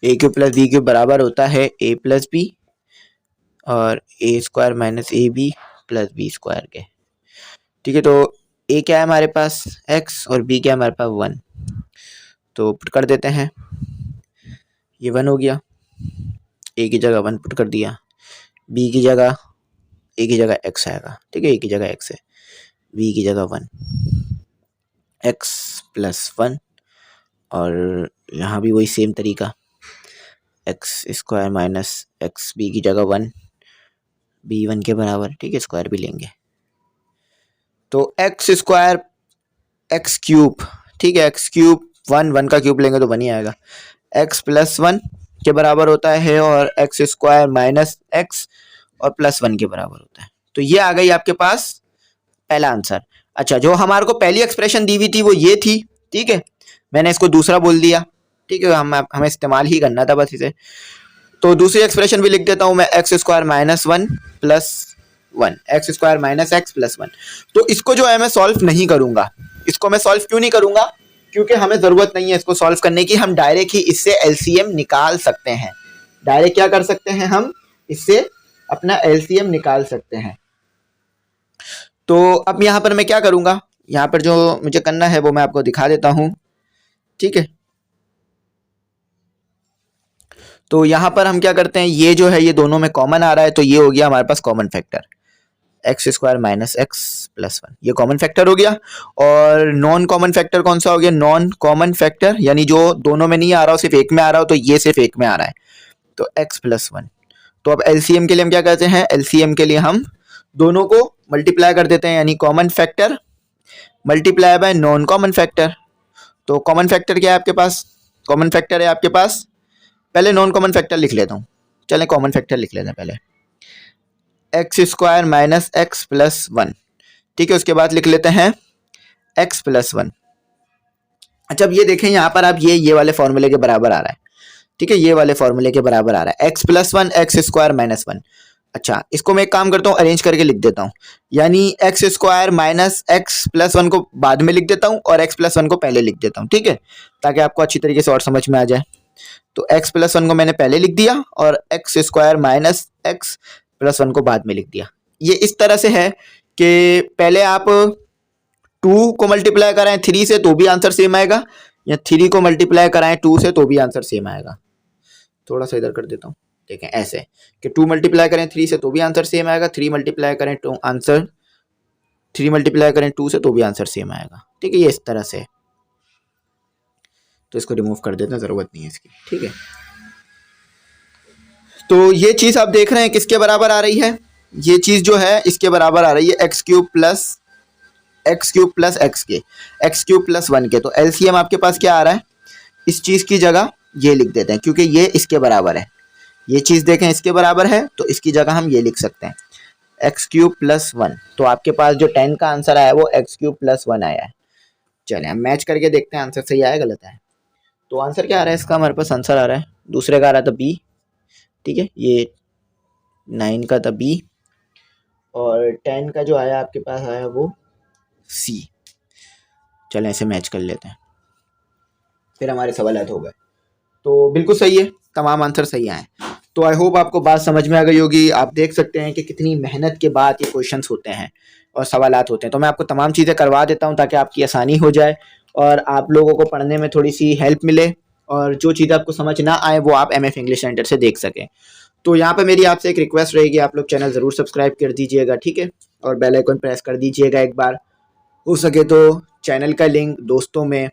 A cube plus B cube बराबर होता है ए प्लस बी, और A square minus A B plus B square के, ठीक है। तो ए क्या है हमारे पास एक्स, और बी क्या है हमारे पास 1। तो पुट कर देते हैं, ये 1 हो गया, ए की जगह 1 पुट कर दिया, बी की जगह ए की जगह एक्स आएगा, ठीक है, ए की जगह एक्स है, बी की जगह 1, एक्स प्लस 1, और यहाँ भी वही सेम तरीका, x square minus x, b की जगह 1, बी 1 के बराबर, ठीक है, स्क्वायर भी लेंगे। तो एक्स स्क्वायर एक्स क्यूब, ठीक है, एक्स क्यूब 1 का क्यूब लेंगे तो 1 ही आएगा, एक्स प्लस 1 के बराबर होता है, और एक्स स्क्वायर माइनस एक्स और प्लस 1 के बराबर होता है। तो ये आ गई आपके पास पहला आंसर। अच्छा, जो हमारे को पहली एक्सप्रेशन दी हुई थी वो ये थी, ठीक है, मैंने इसको दूसरा बोल दिया, ठीक है, हमें इस्तेमाल ही करना था बस इसे। तो दूसरी एक्सप्रेशन भी लिख देता हूं मैं, x square minus 1 plus 1, x square minus x plus 1। तो इसको जो है मैं सॉल्व नहीं करूंगा। इसको मैं सॉल्व क्यों नहीं करूंगा? क्योंकि हमें जरूरत नहीं है इसको सॉल्व करने की, हम डायरेक्ट ही इससे एलसीएम निकाल सकते हैं। डायरेक्ट क्या कर सकते हैं, हम इससे अपना एलसीएम निकाल सकते हैं। तो अब यहां पर मैं क्या करूंगा, यहां पर जो मुझे करना है वो मैं आपको दिखा देता हूं, ठीक है। तो यहां पर हम क्या करते हैं, ये जो है ये दोनों में कॉमन आ रहा है, तो ये हो गया हमारे पास common factor, x square minus x plus 1, ये कॉमन फैक्टर हो गया। और नॉन कॉमन फैक्टर कौन सा हो गया, नॉन कॉमन फैक्टर, यानी जो दोनों में नहीं आ रहा हो, सिर्फ एक में आ रहा हो, तो ये सिर्फ एक में आ रहा है, तो एक्स प्लस 1। तो अब एलसीएम के लिए हम क्या करते हैं, एलसीएम के लिए हम दोनों को मल्टीप्लाई कर देते हैं, यानी common factor multiply by non common factor. तो कॉमन फैक्टर क्या है आपके पास, कॉमन फैक्टर है आपके पास, पहले नॉन कॉमन फैक्टर लिख लेता हूँ, चलें कॉमन फैक्टर लिख लेते हैं पहले, x square minus x plus 1, ठीक है। उसके बाद लिख लेते हैं एक्स प्लस 1। अच्छा, अब ये देखें यहाँ पर आप ये वाले फॉर्मूले के बराबर आ रहा है, ठीक है, ये वाले फॉर्मूले के बराबर आ रहा है, x plus 1 x square minus 1। अच्छा, इसको मैं एक काम करता हूँ, अरेंज करके लिख देता हूँ, यानी x square minus x plus 1 को बाद में लिख देता हूँ, और एक्स प्लस 1 को पहले लिख देता हूँ, ठीक है, ताकि आपको अच्छी तरीके से और समझ में आ जाए। तो x प्लस 1 को मैंने पहले लिख दिया, और x square minus x plus 1 को बाद में लिख दिया। ये इस तरह से है कि पहले आप 2 को मल्टीप्लाई कराएं 3 से तो भी आंसर सेम आएगा, या 3 को मल्टीप्लाई कराएं 2 से तो भी आंसर सेम आएगा। थोड़ा सा इधर कर देता हूँ, देखें ऐसे कि 2 मल्टीप्लाई करें 3 से तो भी आंसर सेम आएगा, 3 मल्टीप्लाई करें 2 से तो भी आंसर सेम आएगा, ठीक है, ये इस तरह से। तो इसको रिमूव कर देते हैं, जरूरत नहीं है इसकी, ठीक है। तो ये चीज आप देख रहे हैं किसके बराबर आ रही है, ये चीज जो है इसके बराबर आ रही है एक्स क्यूब प्लस एक्स के, एक्स क्यूब प्लस 1 के। तो एलसीएम आपके पास क्या आ रहा है, इस चीज की जगह ये लिख देते हैं, क्योंकि ये इसके बराबर है, ये चीज देखें इसके बराबर है, तो इसकी जगह हम ये लिख सकते हैं एक्स क्यूब प्लस 1। तो आपके पास जो 10 का आंसर आया वो एक्स क्यूब प्लस 1 आया है। चले हम मैच करके देखते हैं आंसर सही आया गलत है। तो आंसर क्या आ रहा है इसका, हमारे पास आंसर आ रहा है दूसरे का आ रहा था बी, ठीक है, ये 9 का था बी, और 10 का जो आया आपके पास आया वो सी। चलें ऐसे मैच कर लेते हैं, फिर हमारे सवालात हो गए। तो बिल्कुल सही है, तमाम आंसर सही आए। तो आई होप आपको बात समझ में आ गई होगी। आप देख सकते हैं कि कितनी मेहनत के बाद ये क्वेश्चंस होते हैं और सवालात होते हैं। तो मैं आपको तमाम चीज़ें करवा देता हूँ ताकि आपकी आसानी हो जाए और आप लोगों को पढ़ने में थोड़ी सी हेल्प मिले और जो चीज़ आपको समझ ना आए वो आप MF इंग्लिश सेंटर से देख सकें। तो यहाँ पे मेरी आपसे एक रिक्वेस्ट रहेगी, आप लोग चैनल ज़रूर सब्सक्राइब कर दीजिएगा, ठीक है, और बेल आइकन प्रेस कर दीजिएगा एक बार। हो सके तो चैनल का लिंक दोस्तों में,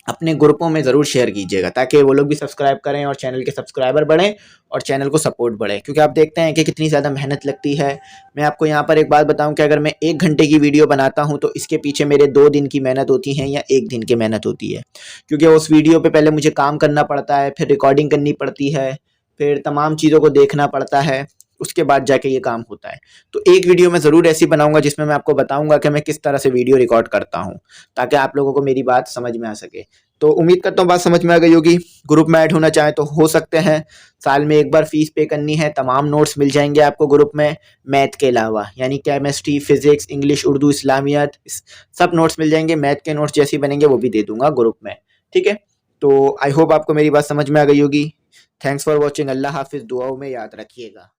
अपने ग्रुपों में ज़रूर शेयर कीजिएगा ताकि वो लोग भी सब्सक्राइब करें और चैनल के सब्सक्राइबर बढ़ें और चैनल को सपोर्ट बढ़े, क्योंकि आप देखते हैं कि कितनी ज़्यादा मेहनत लगती है। मैं आपको यहाँ पर एक बात बताऊँ कि अगर मैं 1 घंटे की वीडियो बनाता हूँ तो इसके पीछे मेरे 2 दिन की मेहनत होती है या 1 दिन की मेहनत होती है, क्योंकि उस वीडियो पे पहले मुझे काम करना पड़ता है, फिर रिकॉर्डिंग करनी पड़ती है, फिर तमाम चीज़ों को देखना पड़ता है, उसके बाद जाके ये काम होता है। तो एक वीडियो मैं ज़रूर ऐसी बनाऊँगा जिसमें मैं आपको बताऊँगा कि मैं किस तरह से वीडियो रिकॉर्ड करता हूँ, ताकि आप लोगों को मेरी बात समझ में आ सके। तो उम्मीद करता हूँ बात समझ में आ गई होगी। ग्रुप में ऐड होना चाहें तो हो सकते हैं, साल में एक बार फीस पे करनी है, तमाम नोट्स मिल जाएंगे आपको ग्रुप में, मैथ के अलावा, यानी केमिस्ट्री, फिजिक्स, इंग्लिश, उर्दू, इस्लामियत, सब नोट्स मिल जाएंगे। मैथ के नोट्स जैसे बनेंगे वो भी दे दूंगा ग्रुप में, ठीक है। तो आई होप आपको मेरी बात समझ में आ गई होगी। Thanks for watching. अल्लाह हाफिज़। दुआओं में याद रखिएगा।